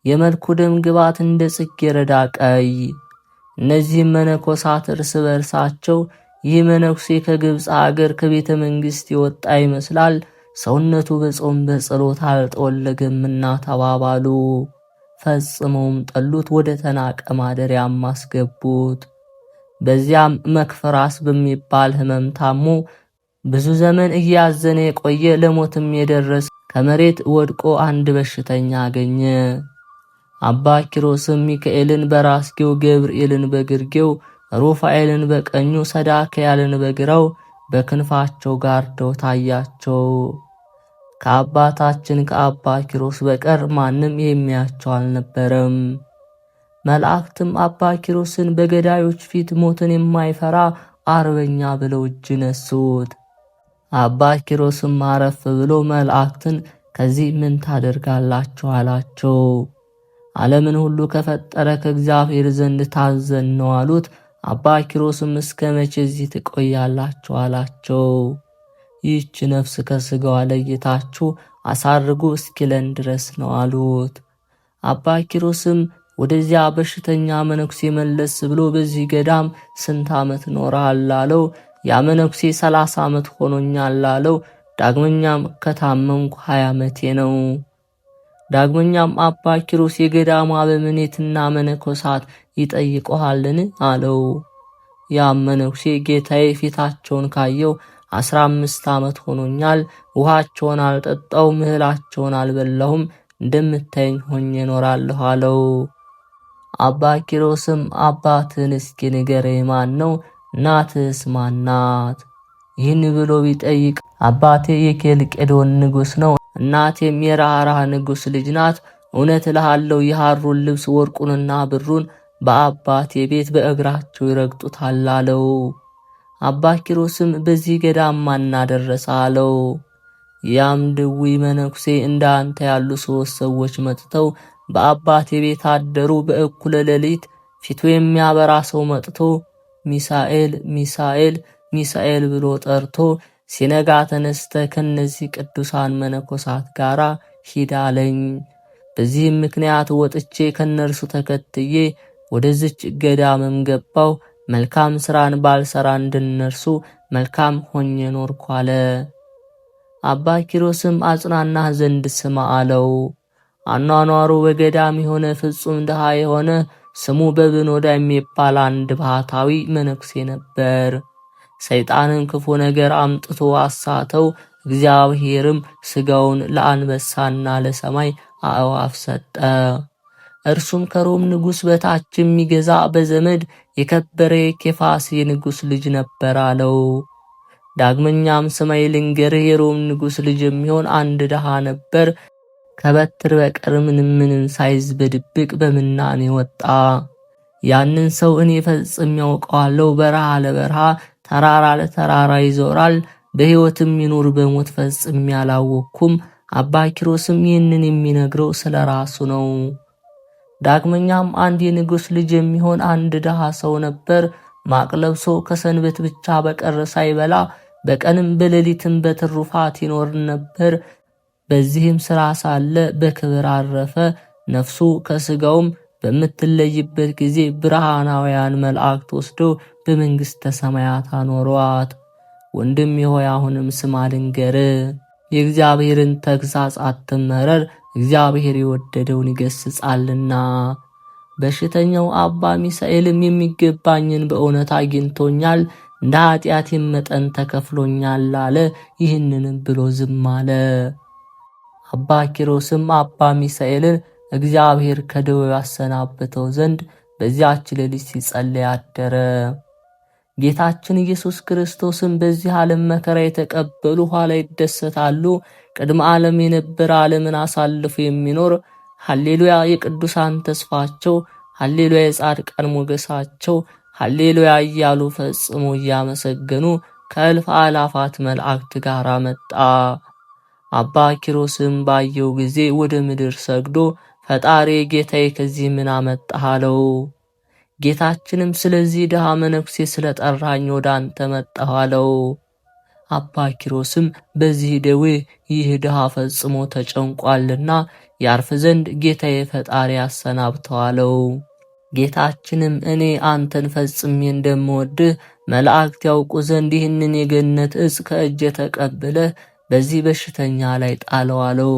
የመልኩ ደም ግባት እንደ ጽጌረዳ ቀይ። እነዚህም መነኮሳት እርስ በርሳቸው ይህ መነኩሴ ከግብፅ አገር ከቤተ መንግሥት የወጣ ይመስላል፣ ሰውነቱ በጾም በጸሎት አልጠወለገምና ተባባሉ። ፈጽመውም ጠሉት፣ ወደ ተናቀ ማደሪያም አስገቡት። በዚያም መክፈራስ በሚባል ሕመም ታሞ ብዙ ዘመን እያዘነ የቆየ ለሞትም የደረሰ ከመሬት ወድቆ አንድ በሽተኛ አገኘ። አባ ኪሮስም ሚካኤልን በራስጌው፣ ገብርኤልን በግርጌው፣ ሩፋኤልን በቀኙ፣ ሰዳክያልን በግራው በክንፋቸው ጋርደው ታያቸው። ከአባታችን ከአባ ኪሮስ በቀር ማንም የሚያቸው አልነበረም። መላእክትም አባ ኪሮስን በገዳዮች ፊት ሞትን የማይፈራ አርበኛ ብለው እጅ ነሱት። አባ ኪሮስም አረፍ ብሎ መላእክትን ከዚህ ምን ታደርጋላችሁ አላቸው። ዓለምን ሁሉ ከፈጠረ ከእግዚአብሔር ዘንድ ታዘን ነው አሉት። አባ ኪሮስም እስከ መቼ እዚህ ትቆያላችሁ አላቸው። ይህች ነፍስ ከሥጋዋ ለይታችሁ አሳርጉ እስኪለን ድረስ ነው አሉት። አባ ኪሮስም ወደዚያ በሽተኛ መነኩሴ መለስ ብሎ በዚህ ገዳም ስንት ዓመት ኖረሃል አለው። ያ መነኩሴ 30 ዓመት ሆኖኛል አለው። ዳግመኛም ከታመምኩ 20 ዓመቴ ነው። ዳግመኛም አባ ኪሮስ የገዳሙ አበምኔትና መነኮሳት ይጠይቁሃልን አለው። ያም መነኩሴ ጌታዬ ፊታቸውን ካየው 15 ዓመት ሆኖኛል። ውሃቸውን አልጠጣው፣ እህላቸውን አልበላሁም፣ እንደምታየኝ ሆኜ እኖራለሁ አለው። አባ ኪሮስም አባትህን እስኪ ንገረኝ፣ ማን ነው? እናትህስ ማናት? ይህን ብሎ ቢጠይቅ አባቴ የኬልቄዶን ንጉሥ ነው፣ እናቴም የራራህ ንጉሥ ልጅ ናት። እውነት እልሃለሁ የሐሩን ልብስ ወርቁንና ብሩን በአባቴ ቤት በእግራቸው ይረግጡታል አለው። አባ ኪሮስም በዚህ ገዳም ማን አደረሰ አለው። ያም ድውይ መነኩሴ እንደ አንተ ያሉ 3 ሰዎች መጥተው በአባቴ ቤት አደሩ። በእኩለ ሌሊት ፊቱ የሚያበራ ሰው መጥቶ ሚሳኤል ሚሳኤል ሚሳኤል ብሎ ጠርቶ ሲነጋ ተነስተ ከነዚህ ቅዱሳን መነኮሳት ጋር ሂድ አለኝ። በዚህም ምክንያት ወጥቼ ከነርሱ ተከትዬ ወደዚች ገዳምም ገባው። መልካም ሥራን ባልሰራ እንደነርሱ መልካም ሆኜ ኖርኩ አለ። አባ ኪሮስም አጽናናህ ዘንድ ስማ አለው። አኗኗሩ በገዳም የሆነ ፍጹም ድሃ የሆነ ስሙ በብኖዳ የሚባል አንድ ባህታዊ መነኩሴ ነበር። ሰይጣንን ክፉ ነገር አምጥቶ አሳተው። እግዚአብሔርም ሥጋውን ለአንበሳና ለሰማይ አእዋፍ ሰጠ። እርሱም ከሮም ንጉሥ በታች የሚገዛ በዘመድ የከበረ የኬፋስ የንጉሥ ልጅ ነበር አለው። ዳግመኛም ስማይ ልንገርህ፣ የሮም ንጉሥ ልጅ የሚሆን አንድ ድሃ ነበር። ከበትር በቀር ምንም ሳይዝ በድብቅ በምናኔ ወጣ። ያንን ሰው እኔ ፈጽም ያውቀዋለሁ። በረሃ ለበረሃ ተራራ ለተራራ ይዞራል። በሕይወትም ይኑር በሞት ፈጽም ያላወቅኩም። አባ ኪሮስም ይህንን የሚነግረው ስለ ራሱ ነው። ዳግመኛም አንድ የንጉሥ ልጅ የሚሆን አንድ ድሃ ሰው ነበር። ማቅ ለብሶ ከሰንበት ብቻ በቀር ሳይበላ በቀንም በሌሊትም በትሩፋት ይኖር ነበር። በዚህም ሥራ ሳለ በክብር አረፈ። ነፍሱ ከሥጋውም በምትለይበት ጊዜ ብርሃናውያን መላእክት ወስደው በመንግሥተ ሰማያት አኖሯት። ወንድሜ ሆይ አሁንም ስማ ልንገርህ፣ የእግዚአብሔርን ተግሣጽ አትመረር፣ እግዚአብሔር የወደደውን ይገሥጻልና። በሽተኛው አባ ሚሳኤልም የሚገባኝን በእውነት አግኝቶኛል፣ እንደ ኃጢአቴም መጠን ተከፍሎኛል አለ። ይህንንም ብሎ ዝም አለ። አባ ኪሮስም አባ ሚሳኤልን እግዚአብሔር ከደዌው ያሰናብተው ዘንድ በዚያች ሌሊት ሲጸልይ አደረ። ጌታችን ኢየሱስ ክርስቶስም በዚህ ዓለም መከራ የተቀበሉ ኋላ ይደሰታሉ። ቅድመ ዓለም የነበረ ዓለምን አሳልፎ የሚኖር ሃሌሉያ የቅዱሳን ተስፋቸው፣ ሃሌሉያ የጻድቃን ሞገሳቸው፣ ሃሌሉያ እያሉ ፈጽሞ እያመሰገኑ ከእልፍ አላፋት መላእክት ጋር መጣ። አባ ኪሮስም ባየው ጊዜ ወደ ምድር ሰግዶ ፈጣሪ ጌታዬ ከዚህ ምን አመጣህ አለው። ጌታችንም ስለዚህ ድሃ መነኩሴ ስለጠራኝ ወደ አንተ መጣሁ አለው። አባ ኪሮስም በዚህ ደዌ ይህ ድሃ ፈጽሞ ተጨንቋልና ያርፍ ዘንድ ጌታዬ ፈጣሪ አሰናብተው አለው። ጌታችንም እኔ አንተን ፈጽሜ እንደምወድህ መላእክት ያውቁ ዘንድ ይህንን የገነት ዕፅ ከእጄ ተቀብለህ በዚህ በሽተኛ ላይ ጣለው አለው።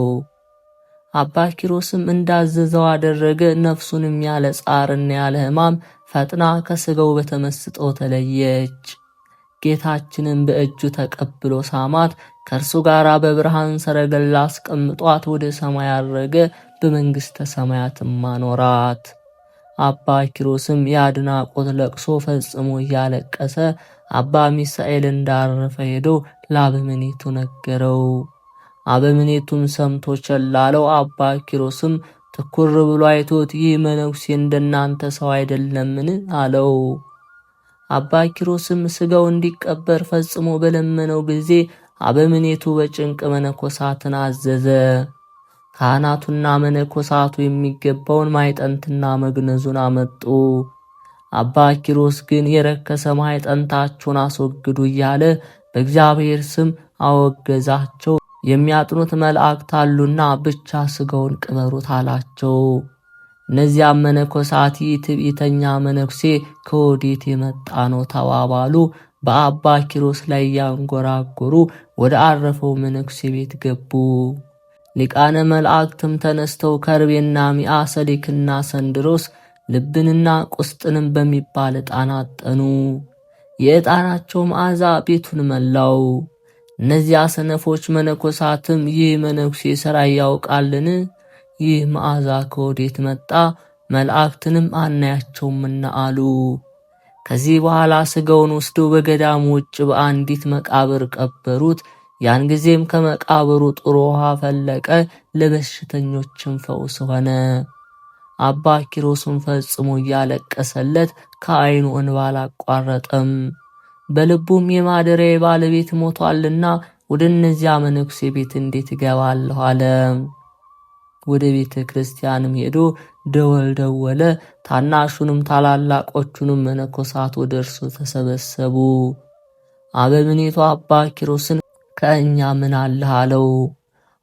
አባ ኪሮስም እንዳዘዘው አደረገ። ነፍሱንም ያለ ጻርና ያለ ሕማም ፈጥና ከስጋው በተመስጦ ተለየች። ጌታችንም በእጁ ተቀብሎ ሳማት። ከእርሱ ጋር በብርሃን ሰረገላ አስቀምጧት ወደ ሰማይ አረገ። በመንግሥተ ሰማያትም አኖራት። አባ ኪሮስም የአድናቆት ለቅሶ ፈጽሞ እያለቀሰ አባ ሚሳኤል እንዳረፈ ሄዶ ለአበምኔቱ ነገረው። አበምኔቱም ሰምቶ ቸላለው። አባ ኪሮስም ትኩር ብሎ አይቶት ይህ መነኩሴ እንደናንተ ሰው አይደለምን አለው። አባ ኪሮስም ስጋው እንዲቀበር ፈጽሞ በለመነው ጊዜ አበምኔቱ በጭንቅ መነኮሳትን አዘዘ። ካህናቱና መነኮሳቱ የሚገባውን ማዕጠንትና መግነዙን አመጡ። አባ ኪሮስ ግን የረከሰ ማዕጠንታችሁን አስወግዱ እያለ በእግዚአብሔር ስም አወገዛቸው። የሚያጥኑት መላእክት አሉና ብቻ ስጋውን ቅበሩት አላቸው። እነዚያም መነኮሳት ይህ ትዕቢተኛ መነኩሴ ከወዴት የመጣ ነው ተባባሉ። በአባ ኪሮስ ላይ ያንጎራጎሩ ወደ አረፈው መነኩሴ ቤት ገቡ። ሊቃነ መላእክትም ተነስተው ከርቤና ሚአ ሰሊክና ሰንድሮስ ልብንና ቁስጥንም በሚባል ዕጣን አጠኑ። የዕጣናቸው መዓዛ ቤቱን መላው። እነዚያ ሰነፎች መነኮሳትም ይህ መነኩሴ ሥራ ያውቃልን? ይህ መዓዛ ከወዴት መጣ? መላእክትንም አናያቸውምና አሉ። ከዚህ በኋላ ስጋውን ወስደው በገዳሙ ውጭ በአንዲት መቃብር ቀበሩት። ያን ጊዜም ከመቃብሩ ጥሩ ውሃ ፈለቀ፣ ለበሽተኞችም ፈውስ ሆነ። አባ ኪሮስም ፈጽሞ እያለቀሰለት ከዓይኑ እንባ አላቋረጠም። በልቡም የማደሪያዬ ባለቤት ሞቷልና ወደ እነዚያ መነኩሴ ቤት እንዴት እገባለሁ አለ። ወደ ቤተ ክርስቲያንም ሄዶ ደወል ደወለ። ታናሹንም ታላላቆቹንም መነኮሳት ወደ እርሱ ተሰበሰቡ። አበምኔቱ አባ ኪሮስን ከእኛ ምን አለህ አለው።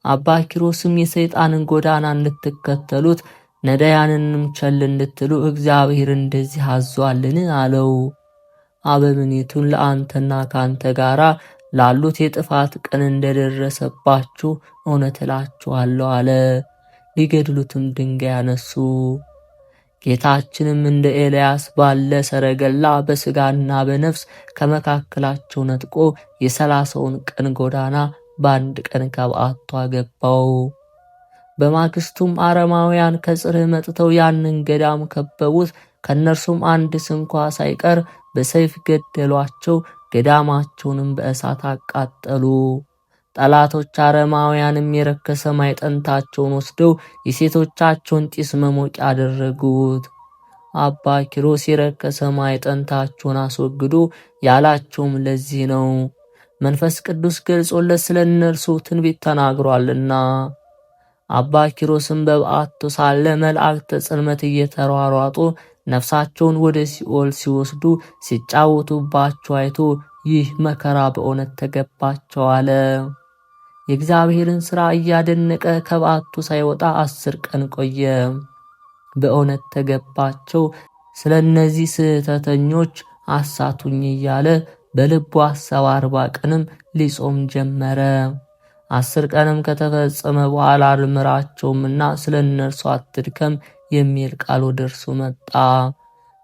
አባ ኪሮስም የሰይጣንን ጎዳና እንድትከተሉት ነዳያንንም ቸል እንድትሉ እግዚአብሔር እንደዚህ አዟልን አለው። አበምኔቱን ለአንተና ካንተ ጋራ ላሉት የጥፋት ቀን እንደደረሰባችሁ እውነት እላችኋለሁ አለ። ሊገድሉትም ድንጋይ ያነሱ። ጌታችንም እንደ ኤልያስ ባለ ሰረገላ በስጋና በነፍስ ከመካከላቸው ነጥቆ የ30ውን ቀን ጎዳና በአንድ ቀን ከበዓቱ አገባው። በማግስቱም አረማውያን ከጽርህ መጥተው ያንን ገዳም ከበቡት። ከእነርሱም አንድ ስንኳ ሳይቀር በሰይፍ ገደሏቸው። ገዳማቸውንም በእሳት አቃጠሉ። ጠላቶች አረማውያንም የረከሰ ማዕጠንታቸውን ወስደው የሴቶቻቸውን ጢስ መሞቂያ አደረጉት። አባ ኪሮስ የረከሰ ማዕጠንታቸውን አስወግዶ ያላቸውም ለዚህ ነው፣ መንፈስ ቅዱስ ገልጾለት ስለ እነርሱ ትንቢት ተናግሯልና። አባ ኪሮስም በበዓቱ ሳለ መላእክተ ጽልመት እየተሯሯጡ ነፍሳቸውን ወደ ሲኦል ሲወስዱ ሲጫወቱባቸው አይቶ ይህ መከራ በእውነት ተገባቸው አለ። የእግዚአብሔርን ሥራ እያደነቀ ከበዓቱ ሳይወጣ 10 ቀን ቆየ። በእውነት ተገባቸው፣ ስለ እነዚህ ስህተተኞች አሳቱኝ እያለ በልቡ አሰበ። 40 ቀንም ሊጾም ጀመረ። 10 ቀንም ከተፈጸመ በኋላ አልምራቸውምና ስለ እነርሱ አትድከም የሚል ቃል ወደ እርሱ መጣ።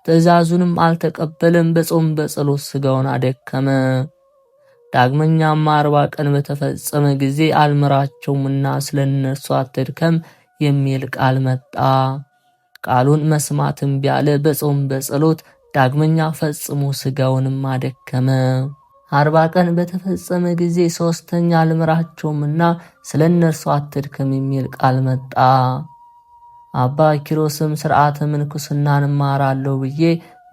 ትእዛዙንም አልተቀበለም። በጾም በጸሎት ሥጋውን አደከመ። ዳግመኛም 40 ቀን በተፈጸመ ጊዜ አልምራቸውምና ስለ እነርሱ አትድከም የሚል ቃል መጣ። ቃሉን መስማትም ቢያለ በጾም በጸሎት ዳግመኛ ፈጽሞ ሥጋውንም አደከመ። 40 ቀን በተፈጸመ ጊዜ ሦስተኛ አልምራቸውምና ስለ እነርሱ አትድከም የሚል ቃል መጣ። አባ ኪሮስም ሥርዓተ ምንኩስናን እማራለሁ ብዬ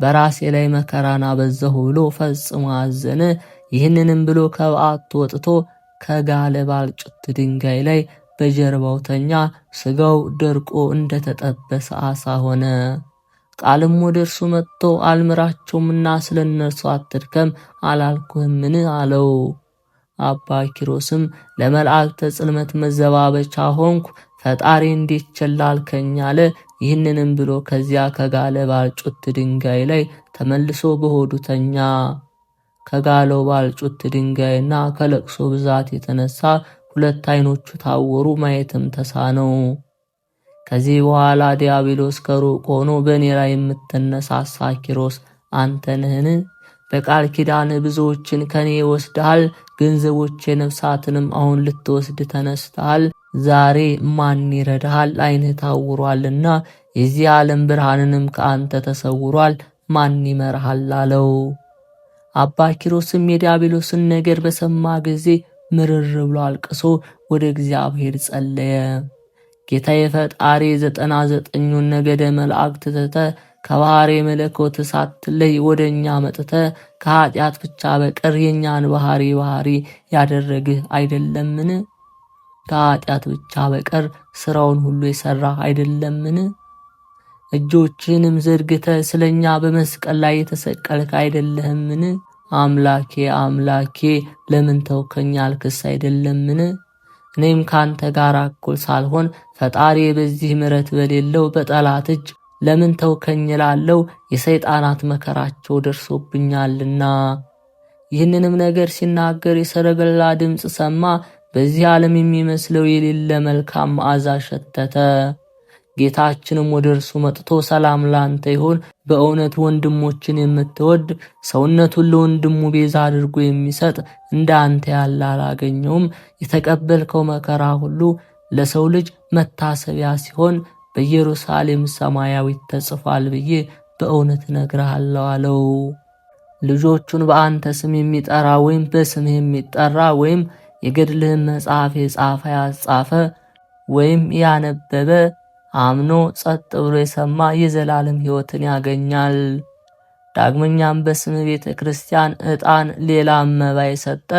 በራሴ ላይ መከራን አበዛሁ ብሎ ፈጽሞ አዘነ። ይህንንም ብሎ ከበዓቱ ወጥቶ ከጋለ ባልጩት ድንጋይ ላይ በጀርባው ተኛ። ሥጋው ደርቆ እንደተጠበሰ ዓሣ ሆነ። ቃልም ወደ እርሱ መጥቶ አልምራቸውምና ስለ እነርሱ አትድከም አላልኩህምን? አለው። አባ ኪሮስም ለመላእክተ ጽልመት መዘባበቻ ሆንኩ፣ ፈጣሪ እንዴት ቸል አልከኝ አለ። ይህንንም ብሎ ከዚያ ከጋለ ባልጩት ድንጋይ ላይ ተመልሶ በሆዱ ተኛ። ከጋለው ባልጩት ድንጋይና ከለቅሶ ብዛት የተነሳ 2 ዓይኖቹ ታወሩ፣ ማየትም ተሳነው። ከዚህ በኋላ ዲያብሎስ ከሩቅ ሆኖ በእኔ ላይ የምትነሳሳ ኪሮስ አንተ ነህን? በቃል ኪዳን ብዙዎችን ከኔ ወስደሃል፣ ገንዘቦቼ ነፍሳትንም አሁን ልትወስድ ተነስተሃል። ዛሬ ማን ይረዳሃል? ዓይንህ ታውሯልና የዚህ ዓለም ብርሃንንም ከአንተ ተሰውሯል፣ ማን ይመርሃል? አለው። አባ ኪሮስም የዲያብሎስን ነገር በሰማ ጊዜ ምርር ብሎ አልቅሶ ወደ እግዚአብሔር ጸለየ። ጌታዬ ፈጣሪ 99ኙን ነገደ መላእክት ትተህ ከባሕሪ መለኮት ሳትለይ ወደኛ መጥተህ ከኃጢአት ብቻ በቀር የኛን ባህሪ ያደረግህ አይደለምን? ከኃጢአት ብቻ በቀር ስራውን ሁሉ የሰራ አይደለምን? እጆችንም ዘርግተህ ስለኛ በመስቀል ላይ የተሰቀልክ አይደለህምን? አምላኬ አምላኬ ለምን ተውከኝ አልክስ አይደለምን? እኔም ካንተ ጋር እኩል ሳልሆን ፈጣሪ በዚህ ምሕረት በሌለው በጠላት እጅ ለምን ተውከኝ እላለሁ? የሰይጣናት መከራቸው ደርሶብኛልና። ይህንንም ነገር ሲናገር የሰረገላ ድምፅ ሰማ። በዚህ ዓለም የሚመስለው የሌለ መልካም መዓዛ ሸተተ። ጌታችንም ወደ እርሱ መጥቶ ሰላም ላንተ ይሁን፣ በእውነት ወንድሞችን የምትወድ ሰውነቱን ለወንድሙ ቤዛ አድርጎ የሚሰጥ እንደ አንተ ያለ አላገኘውም። የተቀበልከው መከራ ሁሉ ለሰው ልጅ መታሰቢያ ሲሆን በኢየሩሳሌም ሰማያዊት ተጽፏል ብዬ በእውነት እነግርሃለሁ አለው። ልጆቹን በአንተ ስም የሚጠራ ወይም በስምህ የሚጠራ ወይም የገድልህን መጽሐፍ የጻፈ ያጻፈ ወይም ያነበበ አምኖ ጸጥ ብሎ የሰማ የዘላለም ሕይወትን ያገኛል። ዳግመኛም በስምህ ቤተ ክርስቲያን ዕጣን ሌላም መባ የሰጠ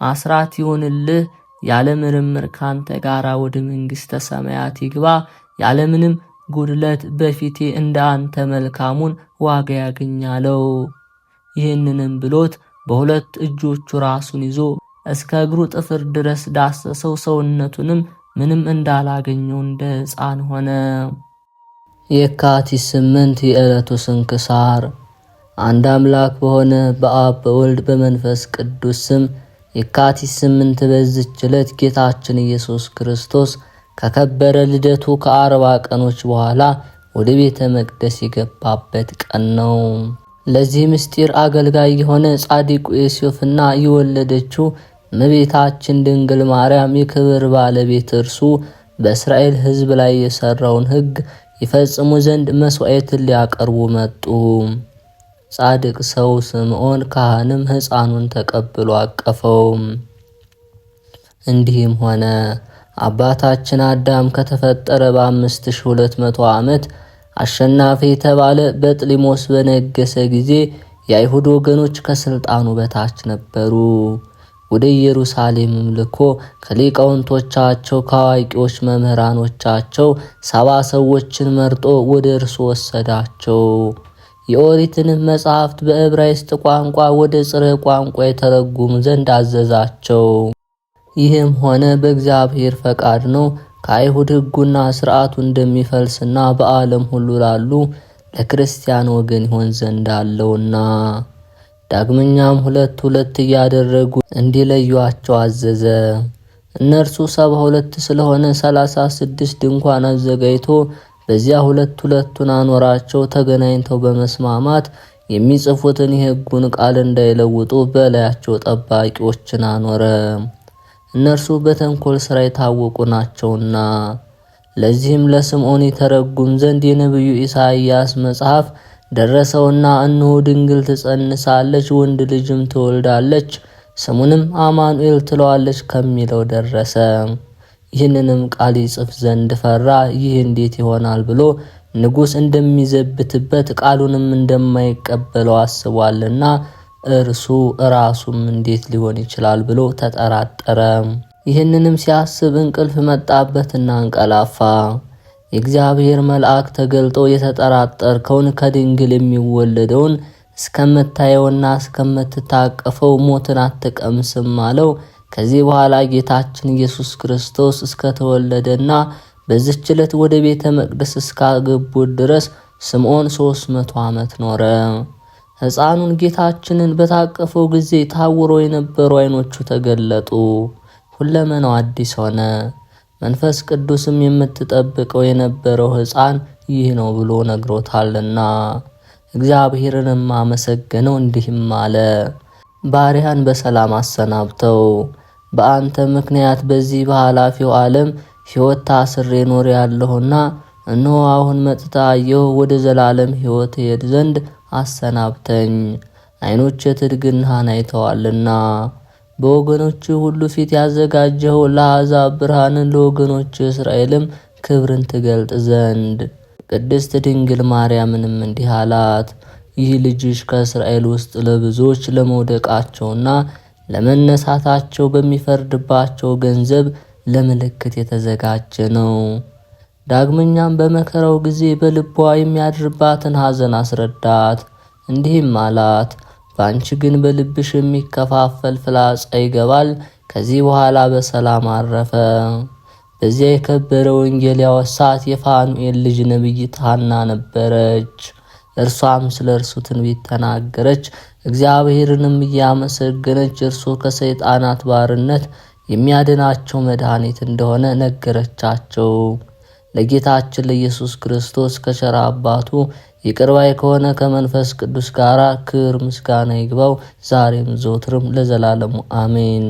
አስራት ይሁንልህ፣ ያለ ምርምር ካንተ ጋር ወደ መንግሥተ ሰማያት ይግባ፣ ያለምንም ጉድለት በፊቴ እንደ አንተ መልካሙን ዋጋ ያገኛለው። ይህንንም ብሎት በሁለት እጆቹ ራሱን ይዞ እስከ እግሩ ጥፍር ድረስ ዳሰሰው። ሰውነቱንም ምንም እንዳላገኘው እንደ ሕፃን ሆነ። የካቲት 8 የዕለቱ ስንክሳር። አንድ አምላክ በሆነ በአብ በወልድ በመንፈስ ቅዱስ ስም የካቲት 8 በዚች ዕለት ጌታችን ኢየሱስ ክርስቶስ ከከበረ ልደቱ ከ40 ቀኖች በኋላ ወደ ቤተ መቅደስ የገባበት ቀን ነው። ለዚህ ምስጢር አገልጋይ የሆነ ጻድቁ ዮሴፍና የወለደችው እመቤታችን ድንግል ማርያም የክብር ባለቤት እርሱ በእስራኤል ሕዝብ ላይ የሰራውን ሕግ ይፈጽሙ ዘንድ መስዋዕትን ሊያቀርቡ መጡ። ጻድቅ ሰው ስምዖን ካህንም ሕፃኑን ተቀብሎ አቀፈው። እንዲህም ሆነ፣ አባታችን አዳም ከተፈጠረ በ5200 ዓመት አሸናፊ የተባለ በጥሊሞስ በነገሰ ጊዜ የአይሁድ ወገኖች ከስልጣኑ በታች ነበሩ። ወደ ኢየሩሳሌምም ልኮ ከሊቃውንቶቻቸው ከአዋቂዎች መምህራኖቻቸው 70 ሰዎችን መርጦ ወደ እርሱ ወሰዳቸው። የኦሪትንም መጻሕፍት በዕብራይስጥ ቋንቋ ወደ ጽርዕ ቋንቋ የተረጉሙ ዘንድ አዘዛቸው። ይህም ሆነ በእግዚአብሔር ፈቃድ ነው። ከአይሁድ ሕጉና ሥርዓቱ እንደሚፈልስና በዓለም ሁሉ ላሉ ለክርስቲያን ወገን ይሆን ዘንድ አለውና። ዳግመኛም 2 እያደረጉ እንዲለዩአቸው አዘዘ። እነርሱ 72 ስለሆነ 36 ድንኳን አዘጋጅቶ በዚያ 2 አኖራቸው። ተገናኝተው በመስማማት የሚጽፉትን የሕጉን ቃል እንዳይለውጡ በላያቸው ጠባቂዎችን አኖረ። እነርሱ በተንኮል ሥራ የታወቁ ናቸውና። ለዚህም ለስምዖን የተረጉም ዘንድ የነቢዩ ኢሳይያስ መጽሐፍ ደረሰውና እነሆ ድንግል ትጸንሳለች፣ ወንድ ልጅም ትወልዳለች፣ ስሙንም አማኑኤል ትለዋለች ከሚለው ደረሰ። ይህንንም ቃል ይጽፍ ዘንድ ፈራ። ይህ እንዴት ይሆናል ብሎ ንጉሥ እንደሚዘብትበት ቃሉንም እንደማይቀበለው አስቧልና እርሱ ራሱም እንዴት ሊሆን ይችላል ብሎ ተጠራጠረ። ይህንንም ሲያስብ እንቅልፍ መጣበትና አንቀላፋ። የእግዚአብሔር መልአክ ተገልጦ የተጠራጠርከውን ከድንግል የሚወለደውን እስከምታየውና እስከምትታቀፈው ሞትን አትቀምስም አለው። ከዚህ በኋላ ጌታችን ኢየሱስ ክርስቶስ እስከተወለደና በዚህች ዕለት ወደ ቤተ መቅደስ እስካገቡት ድረስ ስምዖን 300 ዓመት ኖረ። ሕፃኑን ጌታችንን በታቀፈው ጊዜ ታውሮ የነበሩ ዓይኖቹ ተገለጡ፣ ሁለመናው አዲስ ሆነ። መንፈስ ቅዱስም የምትጠብቀው የነበረው ሕፃን ይህ ነው ብሎ ነግሮታልና እግዚአብሔርንም አመሰገነው፣ እንዲህም አለ። ባሪያን በሰላም አሰናብተው። በአንተ ምክንያት በዚህ በኃላፊው ዓለም ሕይወት ታስሬ ኖር ያለሁና እነሆ አሁን መጥታ አየሁ። ወደ ዘላለም ሕይወት ሄድ ዘንድ አሰናብተኝ። ዓይኖች ትድግናህን አይተዋልና በወገኖች ሁሉ ፊት ያዘጋጀኸው ለአሕዛብ ብርሃንን ለወገኖች እስራኤልም ክብርን ትገልጥ ዘንድ። ቅድስት ድንግል ማርያምንም እንዲህ አላት፣ ይህ ልጅሽ ከእስራኤል ውስጥ ለብዙዎች ለመውደቃቸውና ለመነሳታቸው በሚፈርድባቸው ገንዘብ ለምልክት የተዘጋጀ ነው። ዳግመኛም በመከራው ጊዜ በልቧ የሚያድርባትን ሐዘን አስረዳት፣ እንዲህም አላት፣ በአንቺ ግን በልብሽ የሚከፋፈል ፍላጻ ይገባል። ከዚህ በኋላ በሰላም አረፈ። በዚያ የከበረ ወንጌል ያወሳት የፋኑኤል ልጅ ነቢይት ሐና ነበረች። እርሷም ስለ እርሱ ትንቢት ተናገረች፣ እግዚአብሔርንም እያመሰገነች እርሱ ከሰይጣናት ባርነት የሚያድናቸው መድኃኒት እንደሆነ ነገረቻቸው። ለጌታችን ለኢየሱስ ክርስቶስ ከቸር አባቱ ይቅር ባይ ከሆነ ከመንፈስ ቅዱስ ጋር ክብር ምስጋና ይግባው ዛሬም ዘወትርም ለዘላለሙ አሜን።